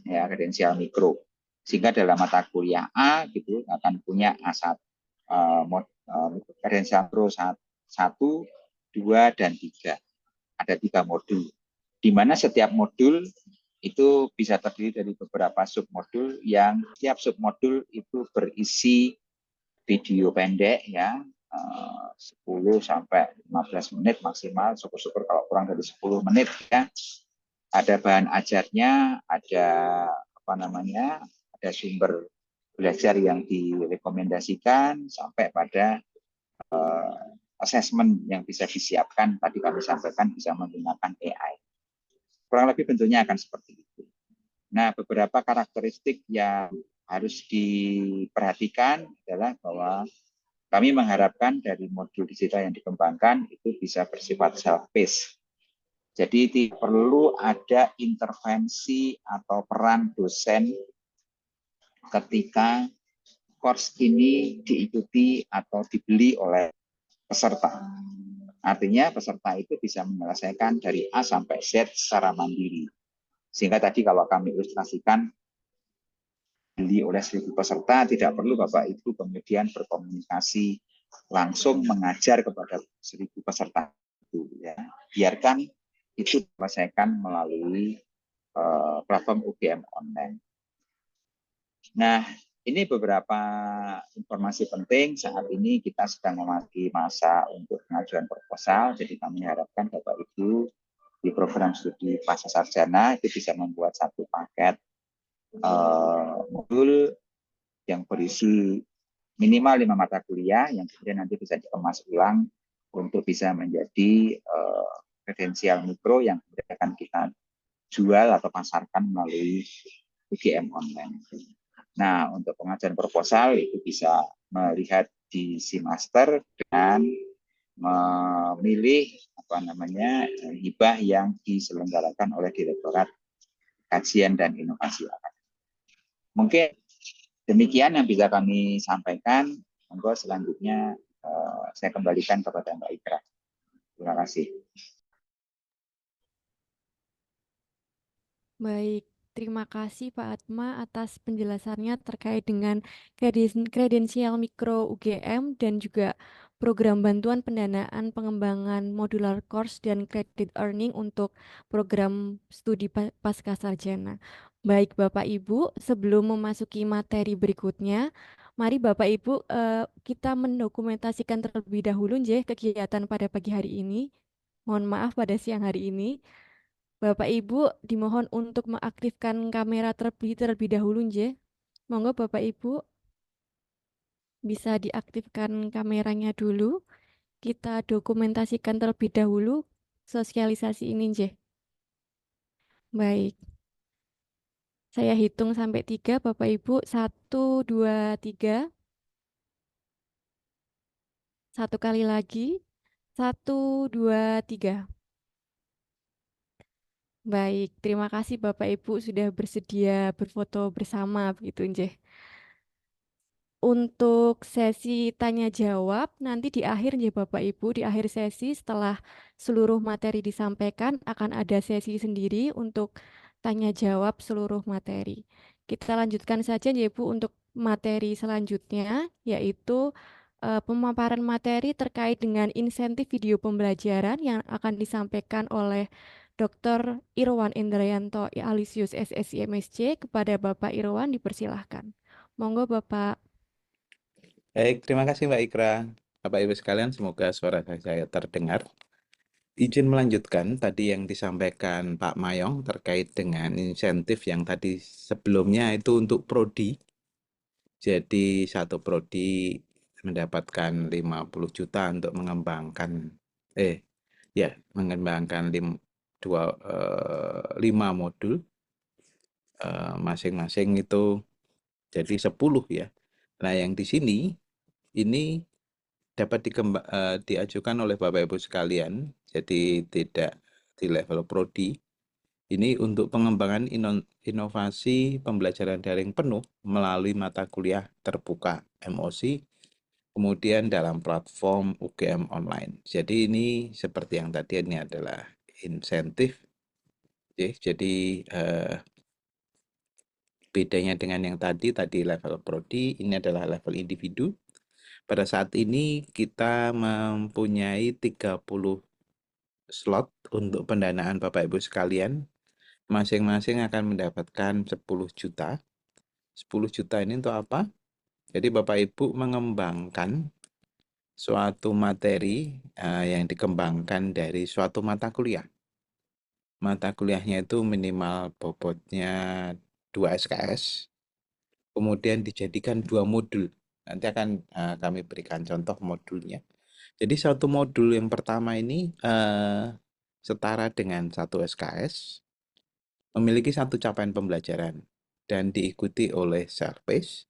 Speaker 1: ya kredensial mikro. Sehingga dalam mata kuliah A gitu akan punya A1, kredensial mikro 1, 2, dan 3. Ada 3 modul, di mana setiap modul itu bisa terdiri dari beberapa submodul yang setiap submodul itu berisi video pendek ya, 10 sampai 15 menit maksimal, syukur-syukur kalau kurang dari 10 menit ya. Ada bahan ajarnya, ada ada sumber belajar yang direkomendasikan sampai pada assessment yang bisa disiapkan, tadi kami sampaikan bisa menggunakan AI. Kurang lebih bentuknya akan seperti itu. Nah, beberapa karakteristik yang harus diperhatikan adalah bahwa kami mengharapkan dari modul digital yang dikembangkan itu bisa bersifat self-paced. Jadi tidak perlu ada intervensi atau peran dosen ketika course ini diikuti atau dibeli oleh peserta. Artinya peserta itu bisa menyelesaikan dari A sampai Z secara mandiri. Sehingga tadi kalau kami ilustrasikan beli oleh 1.000 peserta, tidak perlu Bapak Ibu kemudian berkomunikasi langsung mengajar kepada 1.000 peserta itu. Ya. Biarkan itu diselesaikan melalui platform UGM online. Nah, ini beberapa informasi penting. Saat ini kita sedang memasuki masa untuk pengajuan proposal, jadi kami harapkan Bapak Ibu di program studi pasca sarjana itu bisa membuat satu paket modul yang berisi minimal 5 mata kuliah yang kemudian nanti bisa dikemas ulang untuk bisa menjadi kredensial mikro yang kemudian akan kita jual atau pasarkan melalui UGM online. Nah, untuk pengajuan proposal itu bisa melihat di Simaster dengan memilih hibah yang diselenggarakan oleh Direktorat Kajian dan Inovasi Akademik. Mungkin demikian yang bisa kami sampaikan. Monggo selanjutnya saya kembalikan kepada Mbak Ikra. Terima kasih.
Speaker 2: Baik, terima kasih Pak Atma atas penjelasannya terkait dengan kredensial mikro UGM dan juga program bantuan pendanaan pengembangan modular course dan credit earning untuk program studi pasca sarjana. Baik Bapak Ibu, sebelum memasuki materi berikutnya, mari Bapak Ibu kita mendokumentasikan terlebih dahulu kegiatan pada pagi hari ini. Mohon maaf pada siang hari ini. Bapak Ibu dimohon untuk mengaktifkan kamera terlebih dahulu Monggo Bapak Ibu bisa diaktifkan kameranya dulu. Kita dokumentasikan terlebih dahulu sosialisasi ini Baik. Saya hitung sampai 3 Bapak Ibu. 1, 2, 3. Satu kali lagi. 1, 2, 3. Baik, terima kasih Bapak Ibu sudah bersedia berfoto bersama begitu Untuk sesi tanya jawab nanti di akhir Bapak Ibu, di akhir sesi setelah seluruh materi disampaikan akan ada sesi sendiri untuk tanya jawab seluruh materi. Kita lanjutkan saja Bu untuk materi selanjutnya yaitu pemaparan materi terkait dengan insentif video pembelajaran yang akan disampaikan oleh Dr. Irwan Indrayanto Alisius SSI MSc. Kepada Bapak Irwan dipersilahkan. Monggo Bapak.
Speaker 3: Baik, terima kasih Mbak Ikra. Bapak Ibu sekalian, semoga suara saya terdengar. Izin melanjutkan tadi yang disampaikan Pak Mayong terkait dengan insentif yang tadi sebelumnya itu untuk prodi. Jadi satu prodi mendapatkan 50 juta untuk mengembangkan mengembangkan 5 modul masing-masing itu jadi 10 ya. Nah, yang di sini ini dapat diajukan oleh Bapak Ibu sekalian, jadi tidak di level prodi. Ini untuk pengembangan inovasi pembelajaran daring penuh melalui mata kuliah terbuka MOC, kemudian dalam platform UGM online. Jadi ini seperti yang tadi ini adalah insentif. Jadi bedanya dengan yang tadi level prodi, ini adalah level individu. Pada saat ini kita mempunyai 30 slot untuk pendanaan Bapak Ibu sekalian. Masing-masing akan mendapatkan 10 juta. 10 juta ini untuk apa? Jadi Bapak Ibu mengembangkan suatu materi yang dikembangkan dari suatu mata kuliah. Mata kuliahnya itu minimal bobotnya 2 SKS. Kemudian dijadikan 2 modul. Nanti akan kami berikan contoh modulnya. Jadi satu modul yang pertama ini setara dengan 1 SKS, memiliki satu capaian pembelajaran dan diikuti oleh self-paced.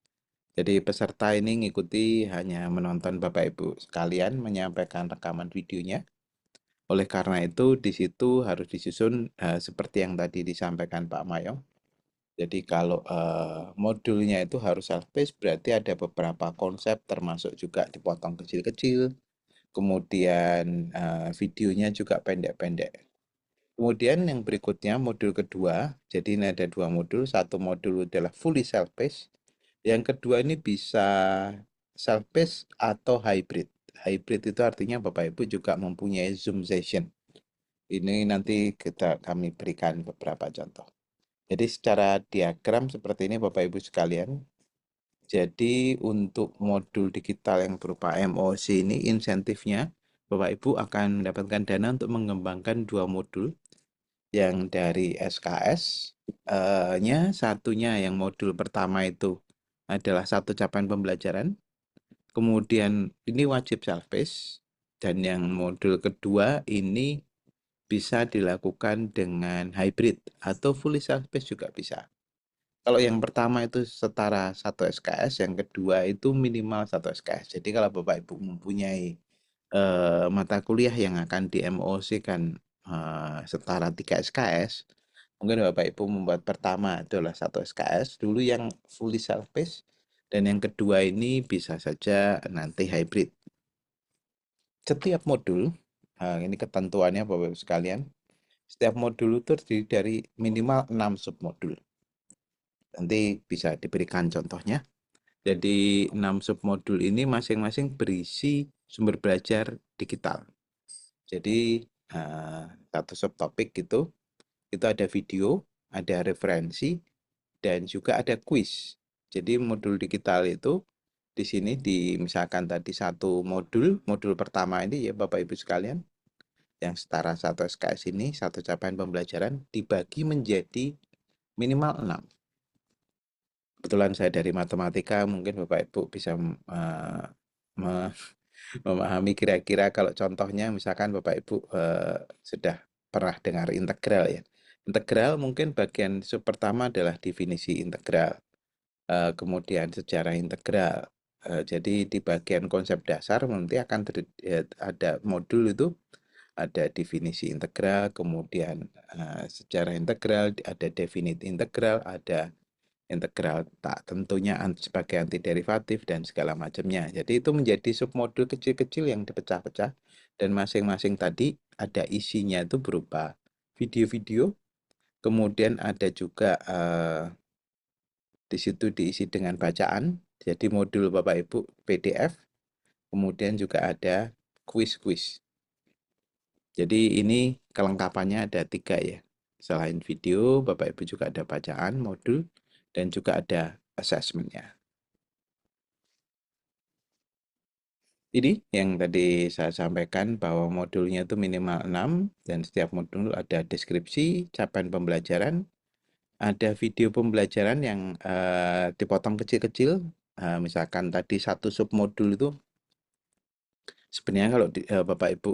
Speaker 3: Jadi peserta ini ngikuti hanya menonton Bapak Ibu sekalian menyampaikan rekaman videonya. Oleh karena itu di situ harus disusun seperti yang tadi disampaikan Pak Mayong. Jadi kalau modulnya itu harus self-paced, berarti ada beberapa konsep termasuk juga dipotong kecil-kecil, kemudian videonya juga pendek-pendek. Kemudian yang berikutnya modul kedua, jadi ini ada 2 modul, satu modul adalah fully self-paced, yang kedua ini bisa self-paced atau hybrid. Hybrid itu artinya Bapak Ibu juga mempunyai Zoom session. Ini nanti kami berikan beberapa contoh. Jadi secara diagram seperti ini Bapak Ibu sekalian. Jadi untuk modul digital yang berupa MOC ini insentifnya Bapak Ibu akan mendapatkan dana untuk mengembangkan 2 modul yang dari SKS-nya satunya yang modul pertama itu adalah 1 capaian pembelajaran. Kemudian ini wajib self-paced dan yang modul kedua ini bisa dilakukan dengan hybrid atau fully self-paced juga bisa. Kalau yang pertama itu setara 1 SKS, yang kedua itu minimal 1 SKS. Jadi kalau Bapak Ibu mempunyai mata kuliah yang akan di-MOC-kan setara 3 SKS, mungkin Bapak Ibu membuat pertama adalah 1 SKS dulu yang fully self-paced, dan yang kedua ini bisa saja nanti hybrid. Setiap modul, ini ketentuannya Bapak Ibu sekalian, setiap modul itu terdiri dari minimal 6 submodul. Nanti bisa diberikan contohnya. Jadi 6 submodul ini masing-masing berisi sumber belajar digital. Jadi satu subtopik itu ada video, ada referensi, dan juga ada kuis. Jadi modul digital itu di sini misalkan tadi satu modul pertama ini ya Bapak Ibu sekalian, yang setara 1 SKS ini, 1 capaian pembelajaran dibagi menjadi minimal 6. Kebetulan saya dari matematika, mungkin Bapak Ibu bisa memahami kira-kira kalau contohnya misalkan Bapak Ibu sudah pernah dengar integral ya. Integral mungkin bagian pertama adalah definisi integral, kemudian sejarah integral. Jadi di bagian konsep dasar nanti akan ada modul itu, ada definisi integral, kemudian sejarah integral, ada definite integral, ada integral tak tentunya sebagai antiderivatif dan segala macamnya. Jadi itu menjadi submodul kecil-kecil yang dipecah-pecah, dan masing-masing tadi ada isinya itu berupa video-video, kemudian ada juga di situ diisi dengan bacaan. Jadi modul Bapak Ibu PDF, kemudian juga ada kuis-kuis. Jadi ini kelengkapannya ada 3 ya. Selain video, Bapak Ibu juga ada bacaan, modul, dan juga ada assessment-nya. Ini yang tadi saya sampaikan bahwa modulnya itu minimal 6 dan setiap modul ada deskripsi, capaian pembelajaran, ada video pembelajaran yang dipotong kecil-kecil. Misalkan tadi satu submodul itu sebenarnya kalau Bapak Ibu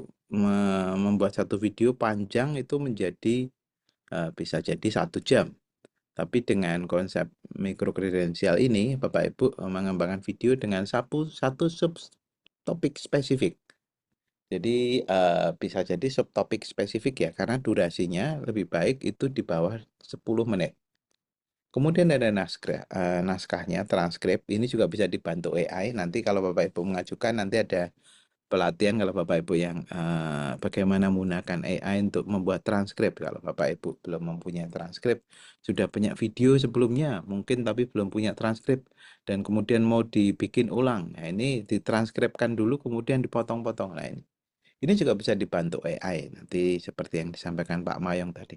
Speaker 3: membuat satu video panjang itu menjadi bisa jadi 1 jam. Tapi dengan konsep mikrokredensial ini, Bapak Ibu mengembangkan video dengan satu subtopik spesifik. Jadi bisa jadi subtopik spesifik ya, karena durasinya lebih baik itu di bawah 10 menit. Kemudian ada naskahnya, transkrip. Ini juga bisa dibantu AI. Nanti kalau Bapak Ibu mengajukan, nanti ada pelatihan kalau Bapak Ibu yang bagaimana menggunakan AI untuk membuat transkrip. Kalau Bapak Ibu belum mempunyai transkrip, sudah banyak video sebelumnya mungkin tapi belum punya transkrip, dan kemudian mau dibikin ulang. Nah, ini ditranskripkan dulu kemudian dipotong-potong. Nah, ini juga bisa dibantu AI nanti seperti yang disampaikan Pak Mayong tadi.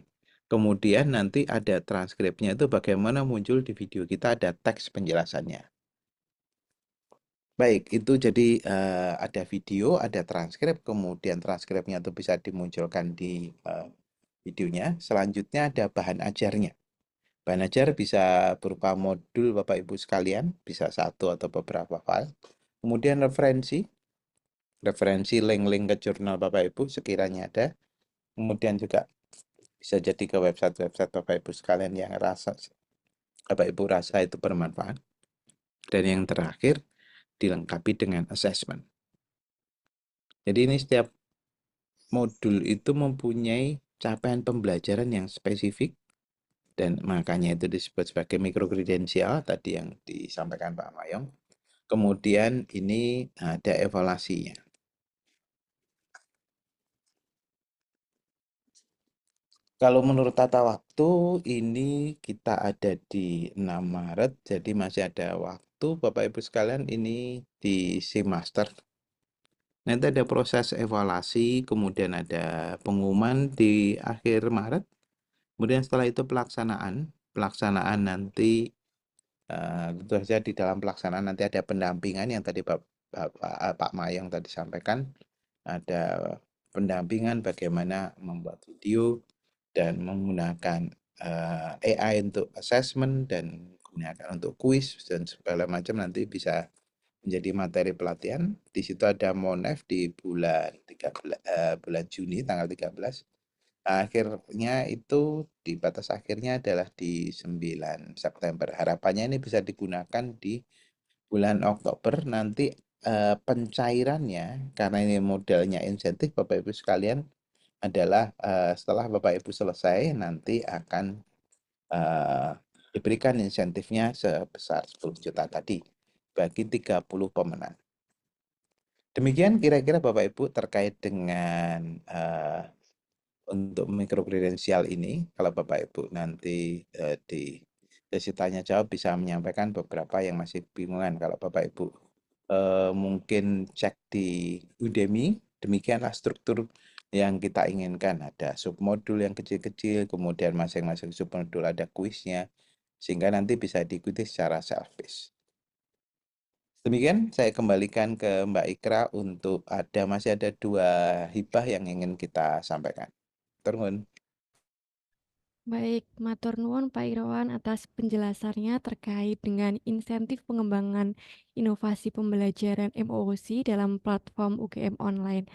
Speaker 3: Kemudian nanti ada transkripnya itu bagaimana muncul di video kita, ada teks penjelasannya. Baik, itu jadi ada video, ada transkrip, kemudian transkripnya itu bisa dimunculkan di videonya. Selanjutnya ada bahan ajarnya. Bahan ajar bisa berupa modul Bapak Ibu sekalian, bisa 1 atau beberapa file. Kemudian referensi link-link ke jurnal Bapak Ibu sekiranya ada. Kemudian juga bisa jadi ke website-website Bapak Ibu sekalian yang Bapak Ibu rasa itu bermanfaat. Dan yang terakhir, dilengkapi dengan assessment. Jadi ini setiap modul itu mempunyai capaian pembelajaran yang spesifik dan makanya itu disebut sebagai mikrokredensial tadi yang disampaikan Pak Mayong. Kemudian ini ada evaluasinya. Kalau menurut tata waktu ini kita ada di 6 Maret, jadi masih ada waktu Bapak Ibu sekalian ini di semester. Nanti ada proses evaluasi, kemudian ada pengumuman di akhir Maret. Kemudian setelah itu pelaksanaan nanti tentu saja di dalam pelaksanaan nanti ada pendampingan yang tadi Pak Mayong tadi sampaikan, ada pendampingan bagaimana membuat video dan menggunakan AI untuk assessment dan gunakan untuk kuis dan segala macam nanti bisa menjadi materi pelatihan. Di situ ada Monef di bulan Juni tanggal 13. Akhirnya itu di batas akhirnya adalah di 9 September. Harapannya ini bisa digunakan di bulan Oktober nanti pencairannya karena ini modelnya insentif Bapak Ibu sekalian adalah setelah Bapak Ibu selesai nanti akan diberikan insentifnya sebesar 10 juta tadi bagi 30 pemenang. Demikian kira-kira Bapak Ibu terkait dengan untuk mikrokredensial ini. Kalau Bapak Ibu nanti di sesi tanya jawab bisa menyampaikan beberapa yang masih bingungan. Kalau Bapak Ibu mungkin cek di Udemy, demikianlah struktur yang kita inginkan. Ada submodul yang kecil-kecil, kemudian masing-masing submodul ada kuisnya, sehingga nanti bisa diikuti secara self-paced. Demikian saya kembalikan ke Mbak Ikra untuk masih ada 2 hibah yang ingin kita sampaikan. Turun.
Speaker 2: Baik, matur nuwun Pak Irawan atas penjelasannya terkait dengan insentif pengembangan inovasi pembelajaran MOOC dalam platform UGM online.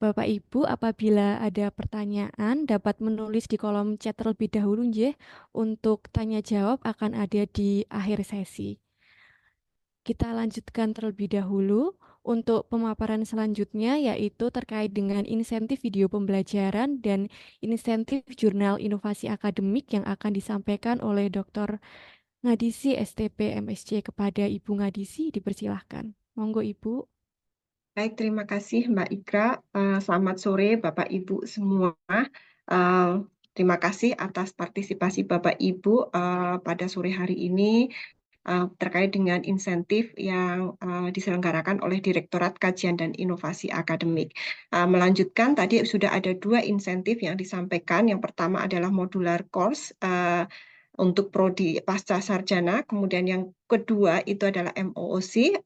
Speaker 2: Bapak Ibu, apabila ada pertanyaan dapat menulis di kolom chat terlebih dahulu nggih. Untuk tanya jawab akan ada di akhir sesi. Kita lanjutkan terlebih dahulu untuk pemaparan selanjutnya yaitu terkait dengan insentif video pembelajaran dan insentif jurnal inovasi akademik yang akan disampaikan oleh Dr. Ngadisi STP MSc kepada Ibu Ngadisi, dipersilahkan. Monggo Ibu.
Speaker 4: Baik, terima kasih Mbak Ikra. Selamat sore Bapak Ibu semua. Terima kasih atas partisipasi Bapak Ibu pada sore hari ini terkait dengan insentif yang diselenggarakan oleh Direktorat Kajian dan Inovasi Akademik. Melanjutkan, tadi sudah ada 2 insentif yang disampaikan. Yang pertama adalah modular course untuk prodi pasca sarjana, kemudian yang kedua itu adalah MOOC,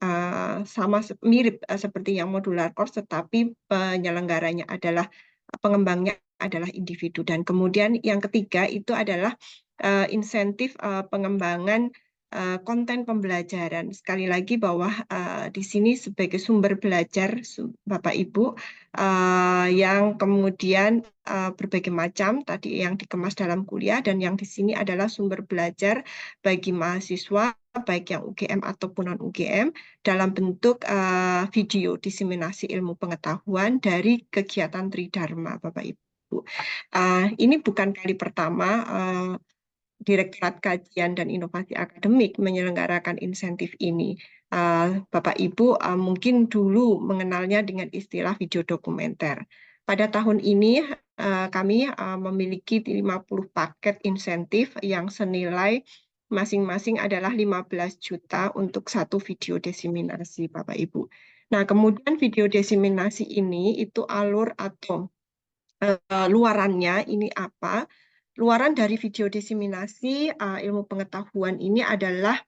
Speaker 4: sama mirip seperti yang modular course, tetapi penyelenggaranya adalah pengembangnya adalah individu. Dan kemudian yang ketiga itu adalah insentif pengembangan konten pembelajaran. Sekali lagi bahwa di sini sebagai sumber belajar Bapak Ibu yang kemudian berbagai macam tadi yang dikemas dalam kuliah, dan yang di sini adalah sumber belajar bagi mahasiswa baik yang UGM ataupun non UGM dalam bentuk video diseminasi ilmu pengetahuan dari kegiatan Tridharma Bapak Ibu. Ini bukan kali pertama Direktorat Kajian dan Inovasi Akademik menyelenggarakan insentif ini. Bapak Ibu mungkin dulu mengenalnya dengan istilah video dokumenter. Pada tahun ini kami memiliki 50 paket insentif yang senilai masing-masing adalah 15 juta untuk satu video diseminasi Bapak Ibu. Nah, kemudian video diseminasi ini itu alur atau luarannya ini apa? Luaran dari video diseminasi ilmu pengetahuan ini adalah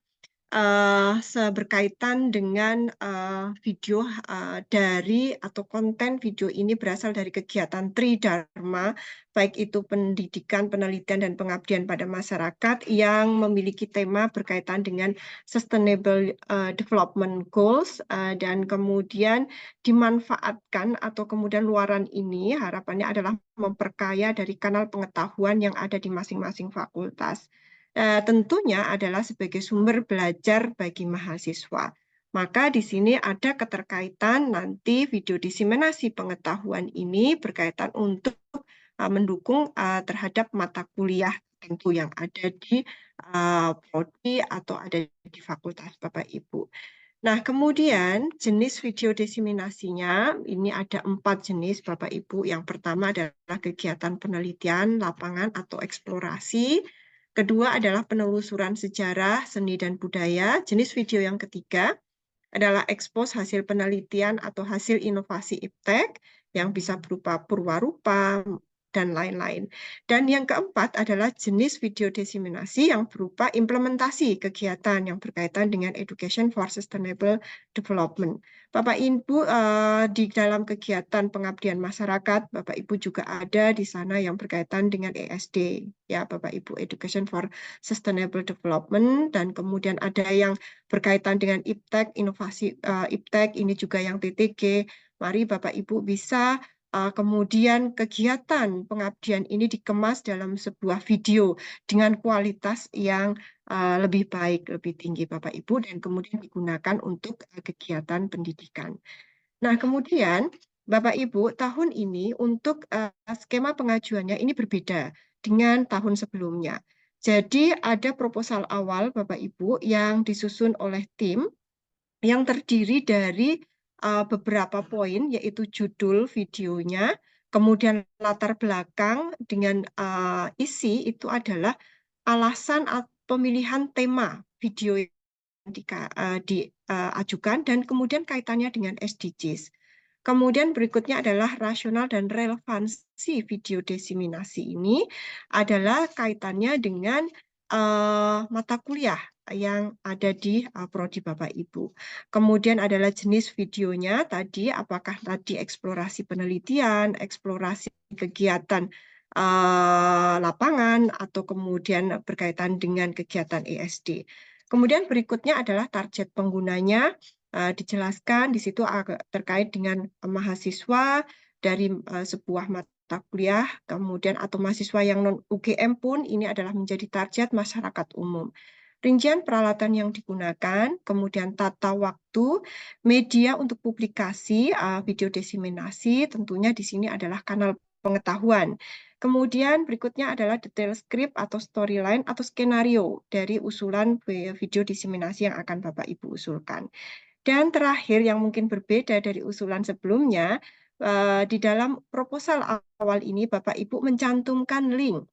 Speaker 4: berkaitan dengan video dari atau konten video ini berasal dari kegiatan Tridharma, baik itu pendidikan, penelitian, dan pengabdian pada masyarakat yang memiliki tema berkaitan dengan Sustainable Development Goals, dan kemudian dimanfaatkan atau kemudian luaran ini harapannya adalah memperkaya dari kanal pengetahuan yang ada di masing-masing fakultas. Tentunya adalah sebagai sumber belajar bagi mahasiswa. Maka di sini ada keterkaitan nanti video diseminasi pengetahuan ini berkaitan untuk mendukung terhadap mata kuliah tentu yang ada di prodi atau ada di fakultas Bapak Ibu. Nah, kemudian jenis video diseminasinya ini ada 4 jenis Bapak Ibu. Yang pertama adalah kegiatan penelitian lapangan atau eksplorasi. Kedua adalah penelusuran sejarah, seni, dan budaya. Jenis video yang ketiga adalah ekspos hasil penelitian atau hasil inovasi iptek yang bisa berupa purwarupa dan lain-lain. Dan yang keempat adalah jenis video diseminasi yang berupa implementasi kegiatan yang berkaitan dengan Education for Sustainable Development. Bapak Ibu di dalam kegiatan pengabdian masyarakat, Bapak Ibu juga ada di sana yang berkaitan dengan ESD, ya Bapak Ibu, Education for Sustainable Development, dan kemudian ada yang berkaitan dengan iptek, inovasi iptek, ini juga yang TTG. Mari Bapak Ibu bisa kemudian kegiatan pengabdian ini dikemas dalam sebuah video dengan kualitas yang lebih baik, lebih tinggi Bapak Ibu, dan kemudian digunakan untuk kegiatan pendidikan. Nah, kemudian Bapak Ibu, tahun ini untuk skema pengajuannya ini berbeda dengan tahun sebelumnya. Jadi ada proposal awal Bapak Ibu yang disusun oleh tim yang terdiri dari beberapa poin, yaitu judul videonya, kemudian latar belakang dengan isi itu adalah alasan pemilihan tema video yang diajukan dan kemudian kaitannya dengan SDGs. Kemudian berikutnya adalah rasional dan relevansi video diseminasi ini adalah kaitannya dengan mata kuliah yang ada di prodi Bapak Ibu. Kemudian adalah jenis videonya tadi, apakah tadi eksplorasi penelitian, eksplorasi kegiatan lapangan, atau kemudian berkaitan dengan kegiatan ESD. Kemudian berikutnya adalah target penggunanya, dijelaskan di situ terkait dengan mahasiswa dari sebuah mata kuliah, kemudian atau mahasiswa yang non UGM pun ini adalah menjadi target masyarakat umum. Rincian peralatan yang digunakan, kemudian tata waktu, media untuk publikasi, video diseminasi, tentunya di sini adalah kanal pengetahuan. Kemudian berikutnya adalah detail script atau storyline atau skenario dari usulan video diseminasi yang akan Bapak Ibu usulkan. Dan terakhir yang mungkin berbeda dari usulan sebelumnya, di dalam proposal awal ini Bapak Ibu mencantumkan link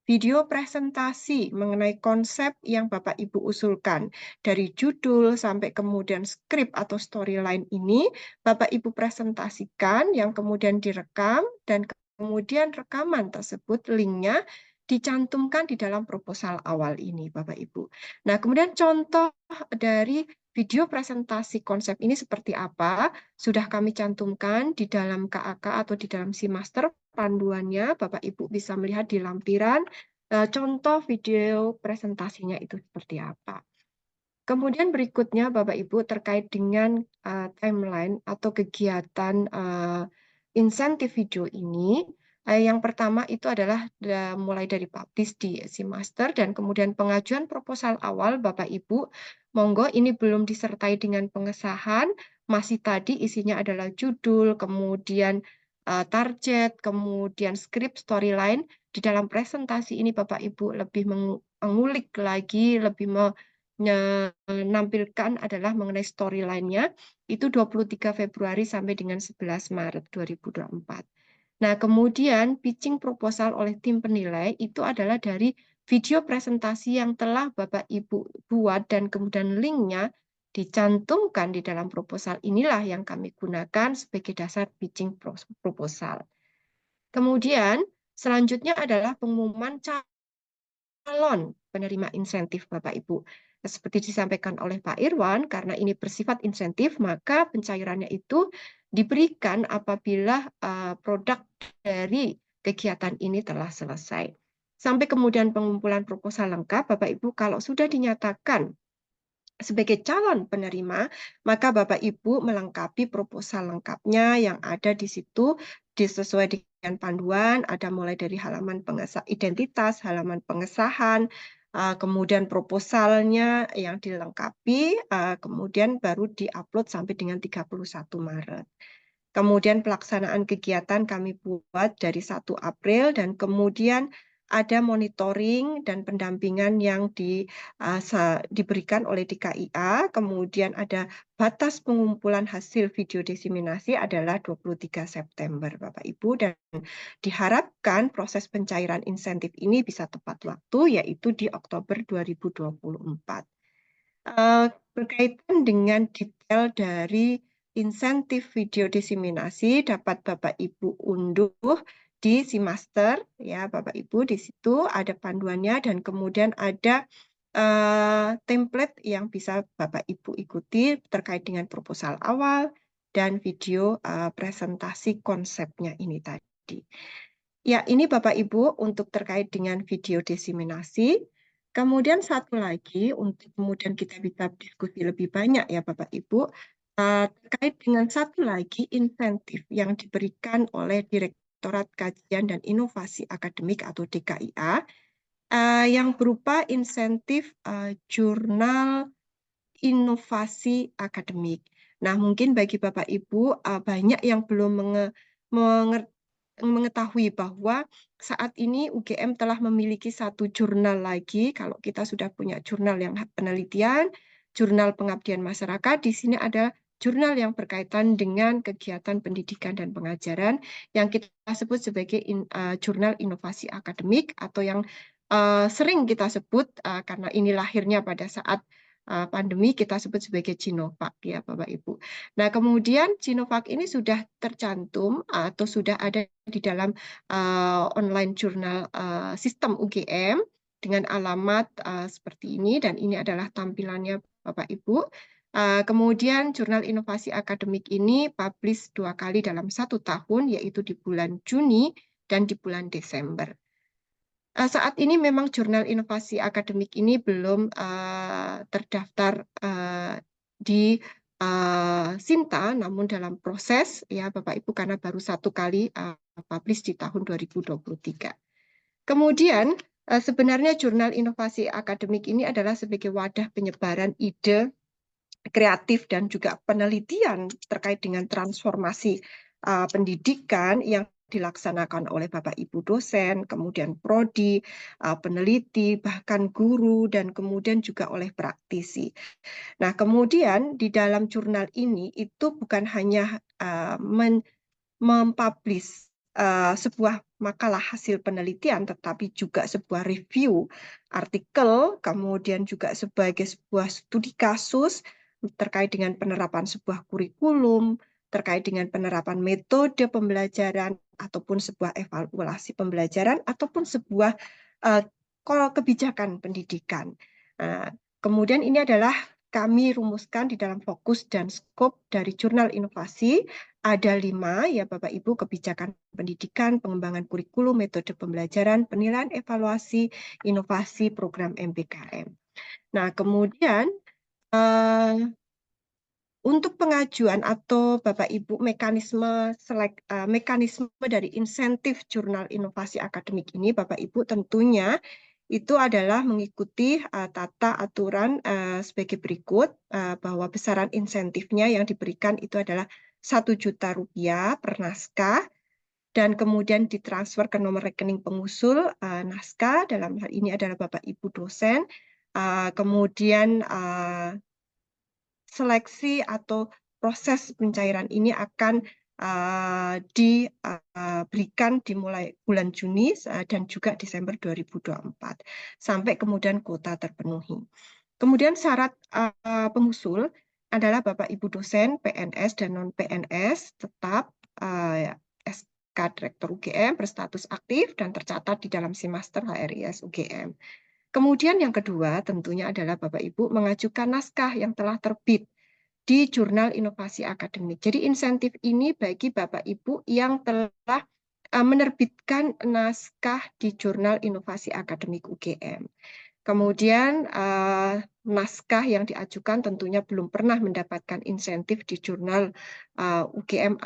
Speaker 4: video presentasi mengenai konsep yang Bapak Ibu usulkan. Dari judul sampai kemudian skrip atau storyline ini, Bapak Ibu presentasikan yang kemudian direkam dan kemudian rekaman tersebut linknya dicantumkan di dalam proposal awal ini, Bapak Ibu. Nah, kemudian contoh dari video presentasi konsep ini seperti apa, sudah kami cantumkan di dalam KAK atau di dalam SIMaster panduannya, Bapak Ibu bisa melihat di lampiran contoh video presentasinya itu seperti apa. Kemudian berikutnya Bapak Ibu terkait dengan timeline atau kegiatan insentif video ini. Yang pertama itu adalah mulai dari publish di SIMaster dan kemudian pengajuan proposal awal Bapak Ibu. Monggo ini belum disertai dengan pengesahan, masih tadi isinya adalah judul, kemudian target, kemudian skrip, storyline. Di dalam presentasi ini Bapak Ibu lebih mengulik lagi, lebih menampilkan adalah mengenai storyline-nya, itu 23 Februari sampai dengan 11 Maret 2024. Nah, kemudian pitching proposal oleh tim penilai itu adalah dari video presentasi yang telah Bapak Ibu buat dan kemudian linknya dicantumkan di dalam proposal. Inilah yang kami gunakan sebagai dasar pitching proposal. Kemudian selanjutnya adalah pengumuman calon penerima insentif Bapak Ibu. Seperti disampaikan oleh Pak Irwan, karena ini bersifat insentif, maka pencairannya itu diberikan apabila produk dari kegiatan ini telah selesai. Sampai kemudian pengumpulan proposal lengkap, Bapak Ibu kalau sudah dinyatakan sebagai calon penerima, maka Bapak Ibu melengkapi proposal lengkapnya yang ada di situ sesuai dengan panduan, ada mulai dari halaman identitas, halaman pengesahan, kemudian proposalnya yang dilengkapi, kemudian baru diupload sampai dengan 31 Maret. Kemudian pelaksanaan kegiatan kami buat dari 1 April dan kemudian ada monitoring dan pendampingan yang diberikan oleh DKIA. Kemudian ada batas pengumpulan hasil video diseminasi adalah 23 September, Bapak Ibu, dan diharapkan proses pencairan insentif ini bisa tepat waktu, yaitu di Oktober 2024. Berkaitan dengan detail dari insentif video diseminasi dapat Bapak Ibu unduh di Simaster, ya Bapak Ibu, di situ ada panduannya dan kemudian ada template yang bisa Bapak Ibu ikuti terkait dengan proposal awal dan video presentasi konsepnya ini tadi. Ya, ini Bapak Ibu untuk terkait dengan video diseminasi. Kemudian satu lagi untuk kemudian kita bisa diskusi lebih banyak ya Bapak Ibu, terkait dengan satu lagi insentif yang diberikan oleh Direktorat Kajian dan Inovasi Akademik atau DKIA, yang berupa insentif jurnal inovasi akademik. Nah, mungkin bagi Bapak Ibu banyak yang belum mengetahui bahwa saat ini UGM telah memiliki satu jurnal lagi. Kalau kita sudah punya jurnal yang penelitian, jurnal pengabdian masyarakat, di sini ada jurnal yang berkaitan dengan kegiatan pendidikan dan pengajaran yang kita sebut sebagai jurnal inovasi akademik atau yang sering kita sebut karena ini lahirnya pada saat pandemi kita sebut sebagai Sinovac ya Bapak Ibu. Nah, kemudian Sinovac ini sudah tercantum atau sudah ada di dalam online jurnal sistem UGM dengan alamat seperti ini dan ini adalah tampilannya Bapak Ibu. Kemudian jurnal inovasi akademik ini publish 2 kali dalam 1 tahun yaitu di bulan Juni dan di bulan Desember. Saat ini memang jurnal inovasi akademik ini belum terdaftar di Sinta, namun dalam proses ya Bapak Ibu karena baru 1 kali publish di tahun 2023. Kemudian sebenarnya jurnal inovasi akademik ini adalah sebagai wadah penyebaran ide kreatif dan juga penelitian terkait dengan transformasi pendidikan yang dilaksanakan oleh Bapak Ibu dosen, kemudian prodi, peneliti, bahkan guru, dan kemudian juga oleh praktisi. Nah, kemudian di dalam jurnal ini itu bukan hanya mempublish sebuah makalah hasil penelitian, tetapi juga sebuah review artikel, kemudian juga sebagai sebuah studi kasus terkait dengan penerapan sebuah kurikulum, terkait dengan penerapan metode pembelajaran, ataupun sebuah evaluasi pembelajaran, ataupun sebuah kebijakan pendidikan. Kemudian ini adalah kami rumuskan di dalam fokus dan skop dari jurnal inovasi. Ada 5 ya Bapak Ibu, kebijakan pendidikan, pengembangan kurikulum, metode pembelajaran, penilaian evaluasi, inovasi, program MBKM. Nah, kemudian untuk pengajuan atau Bapak Ibu mekanisme dari insentif jurnal inovasi akademik ini Bapak Ibu tentunya itu adalah mengikuti tata aturan sebagai berikut bahwa besaran insentifnya yang diberikan itu adalah Rp1.000.000 per naskah dan kemudian ditransfer ke nomor rekening pengusul naskah, dalam hal ini adalah Bapak Ibu dosen, kemudian seleksi atau proses pencairan ini akan diberikan dimulai bulan Juni dan juga Desember 2024 sampai kemudian kuota terpenuhi. Kemudian syarat pengusul adalah Bapak Ibu dosen PNS dan non PNS tetap SK Direktur UGM berstatus aktif dan tercatat di dalam Simaster HRIS UGM. Kemudian yang kedua tentunya adalah Bapak Ibu mengajukan naskah yang telah terbit di Jurnal Inovasi Akademik. Jadi insentif ini bagi Bapak Ibu yang telah menerbitkan naskah di Jurnal Inovasi Akademik UGM. Kemudian naskah yang diajukan tentunya belum pernah mendapatkan insentif di jurnal UGM.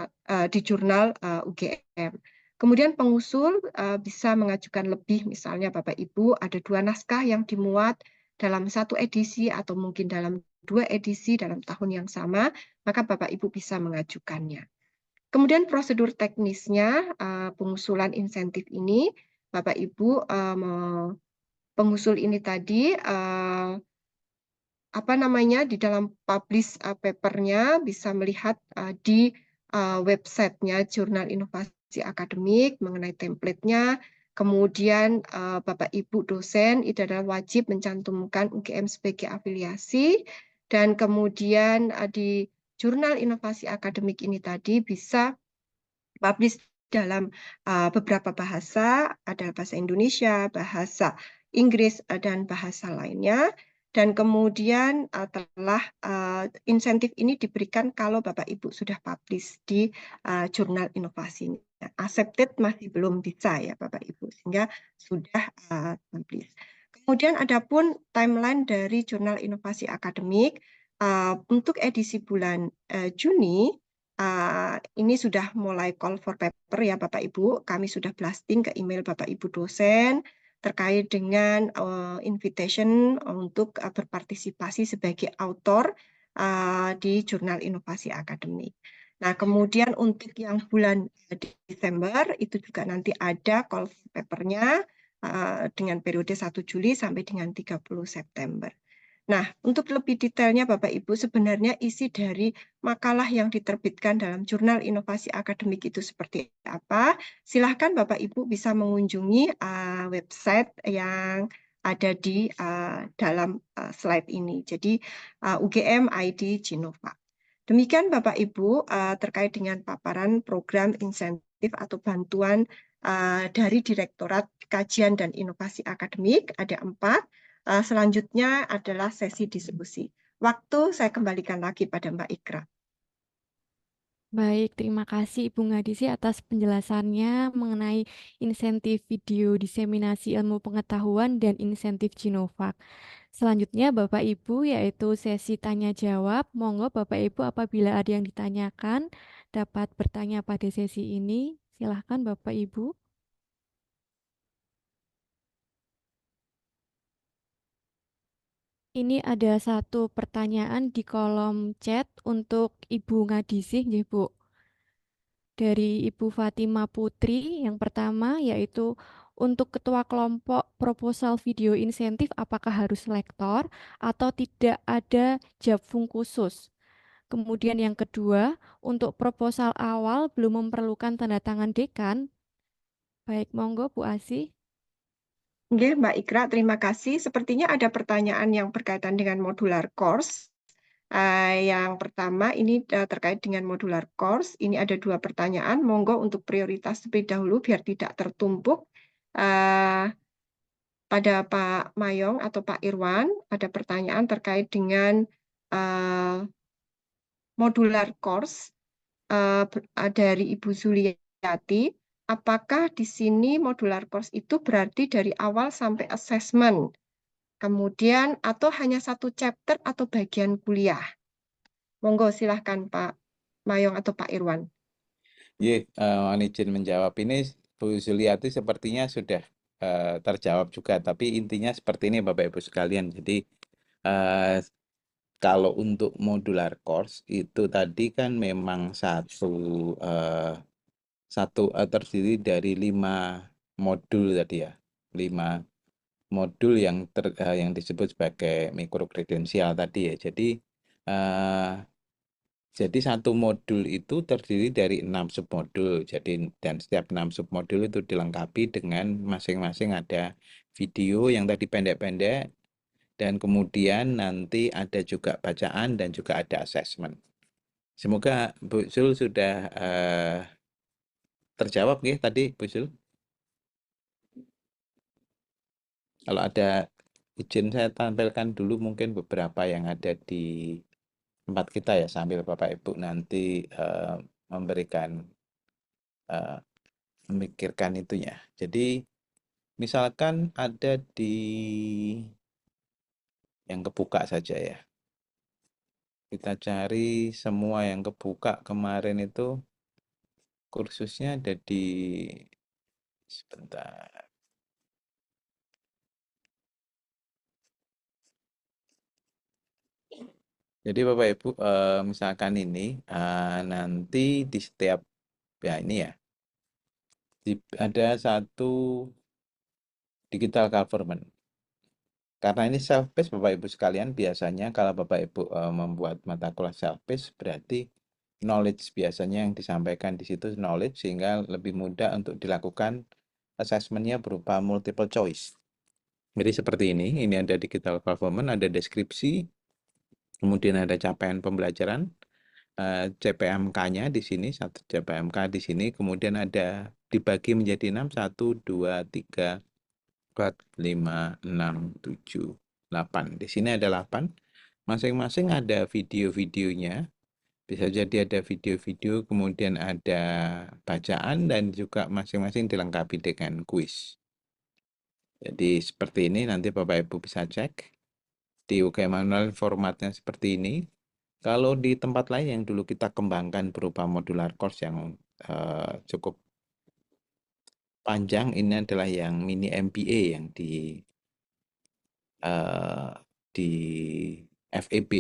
Speaker 4: Kemudian pengusul bisa mengajukan lebih, misalnya Bapak Ibu ada 2 naskah yang dimuat dalam satu edisi atau mungkin dalam 2 edisi dalam tahun yang sama, maka Bapak Ibu bisa mengajukannya. Kemudian prosedur teknisnya pengusulan insentif ini, Bapak Ibu pengusul ini tadi di dalam publish paper-nya bisa melihat di website-nya Jurnal Inovasi Akademik mengenai template-nya. Kemudian Bapak Ibu dosen itu adalah wajib mencantumkan UGM sebagai afiliasi, dan kemudian di Jurnal Inovasi Akademik ini tadi bisa publish dalam beberapa bahasa, ada bahasa Indonesia, bahasa Inggris, dan bahasa lainnya. Dan kemudian insentif ini diberikan kalau Bapak Ibu sudah publish di jurnal inovasi. Accepted masih belum bisa ya Bapak Ibu, sehingga sudah publish. Kemudian adapun timeline dari jurnal inovasi akademik untuk edisi bulan Juni, ini sudah mulai call for paper ya Bapak Ibu. Kami sudah blasting ke email Bapak Ibu dosen terkait dengan invitation untuk berpartisipasi sebagai autor di Jurnal Inovasi Akademik. Nah, kemudian untuk yang bulan Desember itu juga nanti ada call for paper-nya dengan periode 1 Juli sampai dengan 30 September. Nah, untuk lebih detailnya Bapak Ibu, sebenarnya isi dari makalah yang diterbitkan dalam Jurnal Inovasi Akademik itu seperti apa? Silahkan Bapak Ibu bisa mengunjungi website yang ada di dalam slide ini. Jadi UGM ID Genova. Demikian Bapak Ibu terkait dengan paparan program insentif atau bantuan dari Direktorat Kajian dan Inovasi Akademik, ada 4. Selanjutnya adalah sesi diskusi. Waktu saya kembalikan lagi pada Mbak Ikra.
Speaker 2: Baik, terima kasih Ibu Ngadisi atas penjelasannya mengenai insentif video diseminasi ilmu pengetahuan dan insentif Sinovac. Selanjutnya Bapak Ibu yaitu sesi tanya jawab. Monggo Bapak Ibu apabila ada yang ditanyakan dapat bertanya pada sesi ini. Silahkan Bapak Ibu. Ini ada satu pertanyaan di kolom chat untuk Ibu Ngadisi, nggih, Bu. Dari Ibu Fatima Putri, yang pertama yaitu untuk ketua kelompok proposal video insentif apakah harus lektor atau tidak ada jabfung khusus. Kemudian yang kedua, untuk proposal awal belum memerlukan tanda tangan dekan. Baik, monggo Bu Asih.
Speaker 4: Oke, Mbak Ikra, terima kasih. Sepertinya ada pertanyaan yang berkaitan dengan modular course. Yang pertama ini terkait dengan modular course. Ini ada 2 pertanyaan. Monggo untuk prioritas terlebih dahulu biar tidak tertumpuk. Pada Pak Mayong atau Pak Irwan, ada pertanyaan terkait dengan modular course dari Ibu Zuliati. Apakah di sini modular course itu berarti dari awal sampai assessment? Kemudian atau hanya satu chapter atau bagian kuliah? Monggo silahkan Pak Mayong atau Pak Irwan.
Speaker 3: Mohon izin menjawab ini. Bu Zuliati sepertinya sudah terjawab juga, tapi intinya seperti ini Bapak Ibu sekalian. Jadi kalau untuk modular course itu tadi kan memang terdiri dari 5 modul tadi ya, 5 modul yang disebut sebagai mikrokredensial tadi ya. Jadi satu modul itu terdiri dari 6 submodul. Dan setiap 6 submodul itu dilengkapi dengan masing-masing ada video yang tadi pendek-pendek, dan kemudian nanti ada juga bacaan dan juga ada assessment. Semoga Bu Zul sudah terjawab ya tadi Bu Zul. Kalau ada izin saya tampilkan dulu mungkin beberapa yang ada di tempat kita ya, sambil Bapak Ibu nanti memikirkan itunya. Jadi misalkan ada di yang kebuka saja ya. Kita cari semua yang kebuka kemarin itu kursusnya ada di sebentar. Jadi Bapak Ibu, misalkan ini nanti di setiap ya ini ya ada satu digital government. Karena ini self-paced Bapak Ibu sekalian, biasanya kalau Bapak Ibu membuat mata kuliah self-paced berarti knowledge biasanya yang disampaikan di situ knowledge, sehingga lebih mudah untuk dilakukan assessment-nya berupa multiple choice. Jadi seperti ini ada digital government, ada deskripsi, kemudian ada capaian pembelajaran, CPMK-nya di sini, satu CPMK di sini, kemudian ada dibagi menjadi 6, 1, 2, 3, 4, 5, 6, 7, 8. Di sini ada 8. Masing-masing ada video-videonya. Bisa jadi ada video-video, kemudian ada bacaan, dan juga masing-masing dilengkapi dengan kuis. Jadi seperti ini, nanti Bapak Ibu bisa cek. Di UGM Manual formatnya seperti ini. Kalau di tempat lain yang dulu kita kembangkan berupa modular course yang cukup panjang, ini adalah yang mini MBA yang di FEB.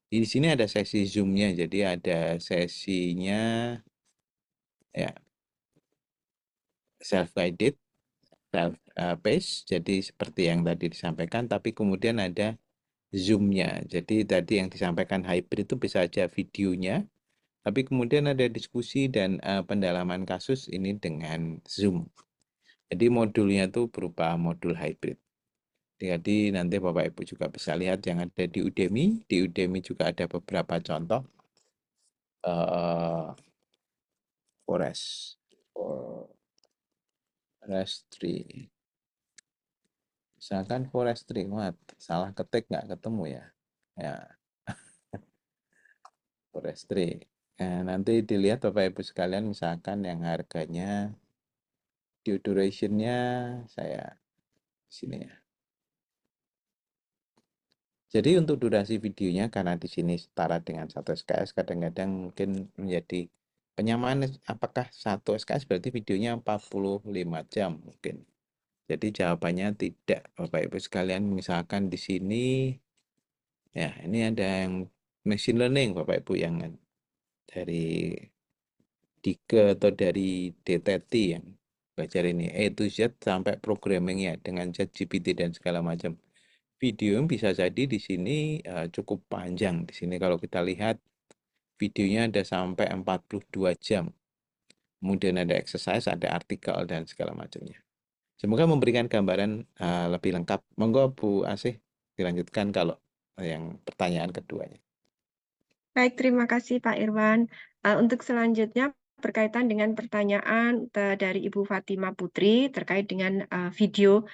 Speaker 3: Di sini ada sesi Zoom-nya, jadi ada sesinya ya self-guided, self-paced, jadi seperti yang tadi disampaikan, tapi kemudian ada Zoom-nya. Jadi tadi yang disampaikan hybrid itu bisa aja videonya, tapi kemudian ada diskusi dan pendalaman kasus ini dengan Zoom. Jadi modulnya itu berupa modul hybrid. Jadi nanti Bapak Ibu juga bisa lihat yang ada di Udemy. Di Udemy juga ada beberapa contoh forestry. Misalkan forestry, salah ketik nggak ketemu ya. Ya, forestry. Nah, nanti dilihat Bapak Ibu sekalian, misalkan yang harganya duration-nya saya sini ya. Jadi untuk durasi videonya, karena di sini setara dengan 1 SKS, kadang-kadang mungkin menjadi penyamaan apakah 1 SKS berarti videonya 45 jam mungkin. Jadi jawabannya tidak, Bapak Ibu sekalian. Misalkan di sini ya, ini ada yang machine learning Bapak Ibu, yang dari DIGE atau dari DTT yang belajar ini A to Z sampai programmingnya dengan ChatGPT dan segala macam. Video bisa jadi di sini cukup panjang. Di sini kalau kita lihat videonya ada sampai 42 jam. Kemudian ada exercise, ada artikel dan segala macamnya. Semoga memberikan gambaran lebih lengkap. Monggo Bu Asih dilanjutkan kalau yang pertanyaan keduanya.
Speaker 4: Baik, terima kasih Pak Irwan. Untuk selanjutnya berkaitan dengan pertanyaan dari Ibu Fatima Putri terkait dengan video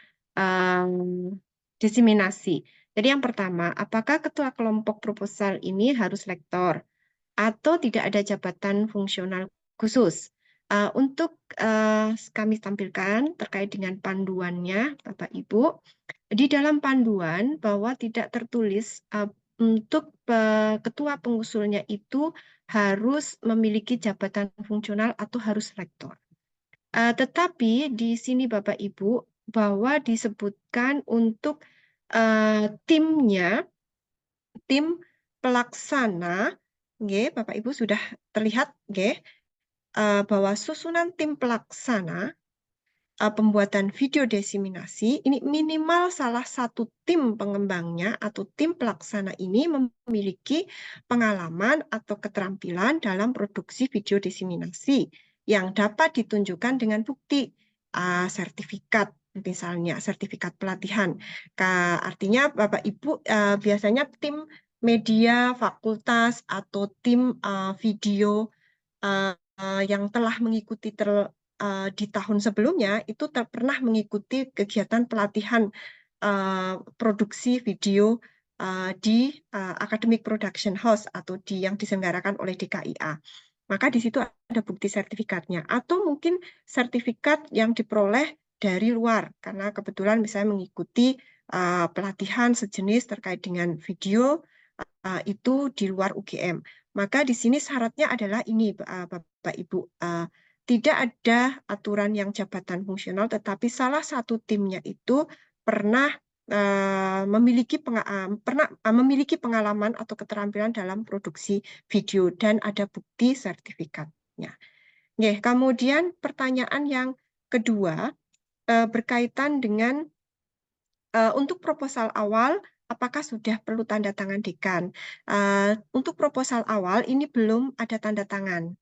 Speaker 4: diseminasi. Jadi yang pertama, apakah ketua kelompok proposal ini harus lektor atau tidak ada jabatan fungsional khusus? Untuk kami tampilkan terkait dengan panduannya, Bapak Ibu. Di dalam panduan bahwa tidak tertulis untuk ketua pengusulnya itu harus memiliki jabatan fungsional atau harus rektor. Tetapi di sini Bapak Ibu bahwa disebutkan untuk timnya, tim pelaksana, Bapak Ibu sudah terlihat bahwa susunan tim pelaksana pembuatan video diseminasi, ini minimal salah satu tim pengembangnya atau tim pelaksana ini memiliki pengalaman atau keterampilan dalam produksi video diseminasi yang dapat ditunjukkan dengan bukti sertifikat, misalnya sertifikat pelatihan. Artinya Bapak Ibu biasanya tim media, fakultas, atau tim video yang telah mengikuti di tahun sebelumnya itu pernah mengikuti kegiatan pelatihan produksi video di Academic Production House atau yang diselenggarakan oleh DKIA. Maka di situ ada bukti sertifikatnya, atau mungkin sertifikat yang diperoleh dari luar karena kebetulan misalnya mengikuti pelatihan sejenis terkait dengan video itu di luar UGM. Maka di sini syaratnya adalah ini, Bapak Ibu, tidak ada aturan yang jabatan fungsional, tetapi salah satu timnya itu pernah memiliki pengalaman atau keterampilan dalam produksi video dan ada bukti sertifikatnya. Oke, kemudian pertanyaan yang kedua berkaitan dengan untuk proposal awal, apakah sudah perlu tanda tangan dekan? Untuk proposal awal ini belum ada tanda tangan.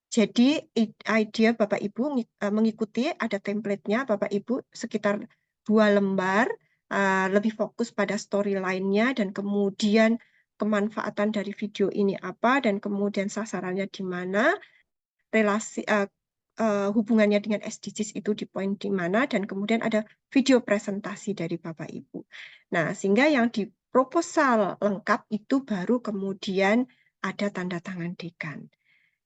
Speaker 4: Jadi idea Bapak Ibu mengikuti ada template-nya Bapak Ibu sekitar 2 lembar, lebih fokus pada storyline-nya dan kemudian kemanfaatan dari video ini apa dan kemudian sasarannya di mana, relasi hubungannya dengan SDGs itu di poin di mana dan kemudian ada video presentasi dari Bapak Ibu. Nah, sehingga yang di proposal lengkap itu baru kemudian ada tanda tangan dekan.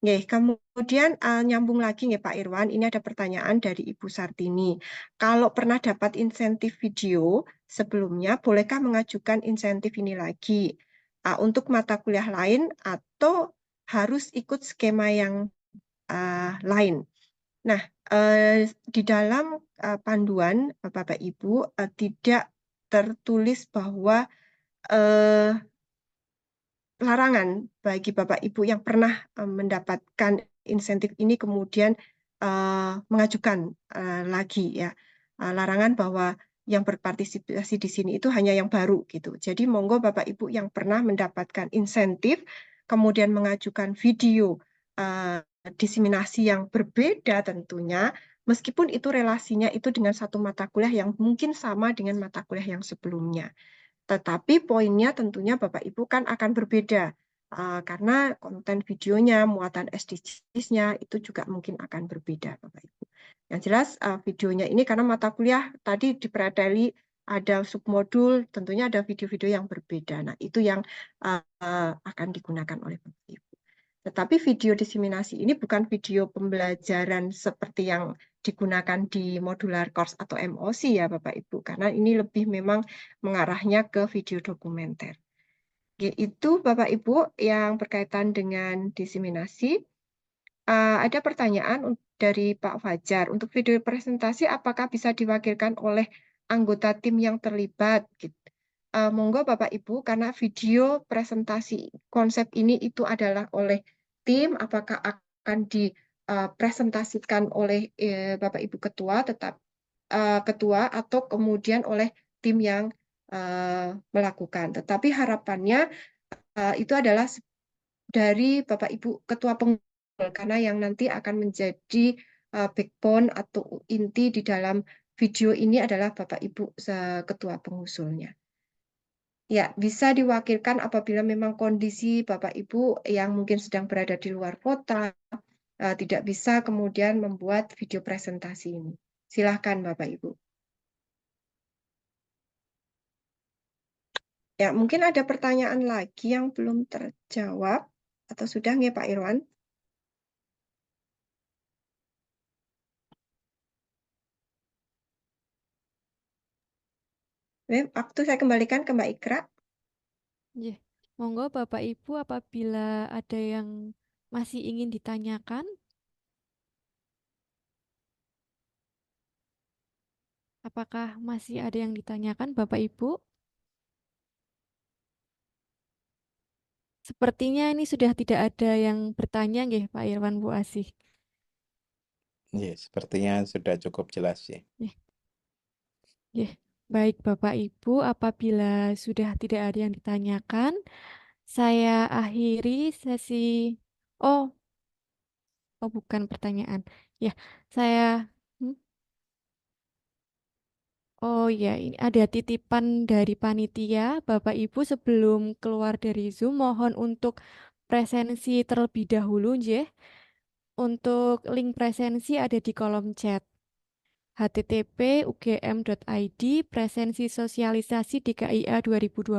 Speaker 4: Nggih, kemudian nyambung lagi nggih Pak Irwan, ini ada pertanyaan dari Ibu Sartini. Kalau pernah dapat insentif video sebelumnya, bolehkah mengajukan insentif ini lagi untuk mata kuliah lain atau harus ikut skema yang lain? Nah, di dalam panduan Bapak Ibu tidak tertulis bahwa larangan bagi Bapak Ibu yang pernah mendapatkan insentif ini kemudian mengajukan lagi ya. Larangan bahwa yang berpartisipasi di sini itu hanya yang baru gitu. Jadi monggo Bapak Ibu yang pernah mendapatkan insentif kemudian mengajukan video diseminasi yang berbeda tentunya, meskipun itu relasinya itu dengan satu mata kuliah yang mungkin sama dengan mata kuliah yang sebelumnya. Tetapi poinnya tentunya Bapak Ibu kan akan berbeda, karena konten videonya, muatan SDGs-nya itu juga mungkin akan berbeda Bapak Ibu. Yang jelas videonya ini karena mata kuliah tadi dipreteli ada submodul, tentunya ada video-video yang berbeda. Nah, itu yang akan digunakan oleh Bapak Ibu. Tetapi video diseminasi ini bukan video pembelajaran seperti yang digunakan di modular course atau MOC ya Bapak Ibu, karena ini lebih memang mengarahnya ke video dokumenter. Itu Bapak Ibu yang berkaitan dengan diseminasi. Ada pertanyaan dari Pak Fajar, untuk video presentasi apakah bisa diwakilkan oleh anggota tim yang terlibat? Monggo Bapak Ibu, karena video presentasi konsep ini itu adalah oleh tim, apakah akan dipresentasikan oleh Bapak Ibu Ketua, Ketua atau kemudian oleh tim yang melakukan. Tetapi harapannya itu adalah dari Bapak Ibu Ketua Pengusul, karena yang nanti akan menjadi backbone atau inti di dalam video ini adalah Bapak Ibu Ketua Pengusulnya. Ya, bisa diwakilkan apabila memang kondisi Bapak Ibu yang mungkin sedang berada di luar kota, tidak bisa kemudian membuat video presentasi ini. Silahkan Bapak Ibu. Ya, mungkin ada pertanyaan lagi yang belum terjawab, atau sudah nggih Pak Irwan? Waktu saya kembalikan ke Mbak Ikra.
Speaker 2: Yeah. Monggo Bapak Ibu apabila ada yang masih ingin ditanyakan. Apakah masih ada yang ditanyakan Bapak Ibu? Sepertinya ini sudah tidak ada yang bertanya nggih Pak Irwan Bu Asih.
Speaker 3: Ya, sepertinya sudah cukup jelas ya.
Speaker 2: Baik Bapak Ibu, apabila sudah tidak ada yang ditanyakan, saya akhiri sesi. Oh bukan pertanyaan. Ya, saya. Oh ya, ini ada titipan dari panitia. Bapak Ibu sebelum keluar dari Zoom mohon untuk presensi terlebih dahulu, nggih. Untuk link presensi ada di kolom chat. http://ugm.id presensi sosialisasi DKIA 2024.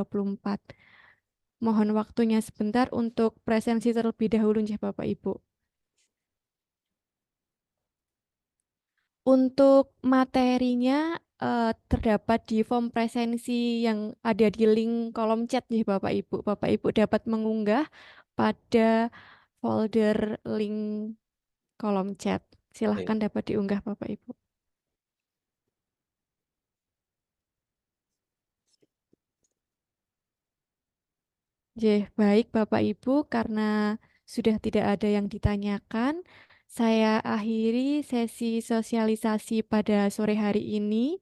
Speaker 2: Mohon waktunya sebentar untuk presensi terlebih dahulu, nggih Bapak Ibu. Untuk materinya terdapat di form presensi yang ada di link kolom chat nih Bapak Ibu. Bapak Ibu dapat mengunggah pada folder link kolom chat. Silahkan dapat diunggah Bapak Ibu. Baik Bapak Ibu, karena sudah tidak ada yang ditanyakan, saya akhiri sesi sosialisasi pada sore hari ini.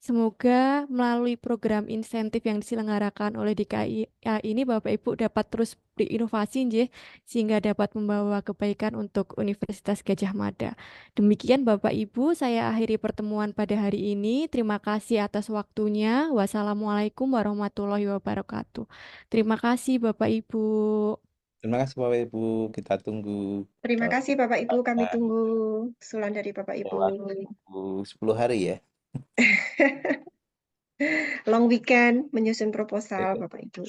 Speaker 2: Semoga melalui program insentif yang diselenggarakan oleh DKI ini Bapak Ibu dapat terus berinovasi sehingga dapat membawa kebaikan untuk Universitas Gadjah Mada. Demikian Bapak Ibu, saya akhiri pertemuan pada hari ini. Terima kasih atas waktunya. Wassalamualaikum warahmatullahi wabarakatuh. Terima kasih Bapak Ibu.
Speaker 3: Terima kasih Bapak Ibu, kita tunggu
Speaker 4: Terima kasih Bapak Ibu, kami tunggu usulan dari Bapak Ibu.
Speaker 3: 10 hari ya.
Speaker 4: Long weekend menyusun proposal Bapak Ibu.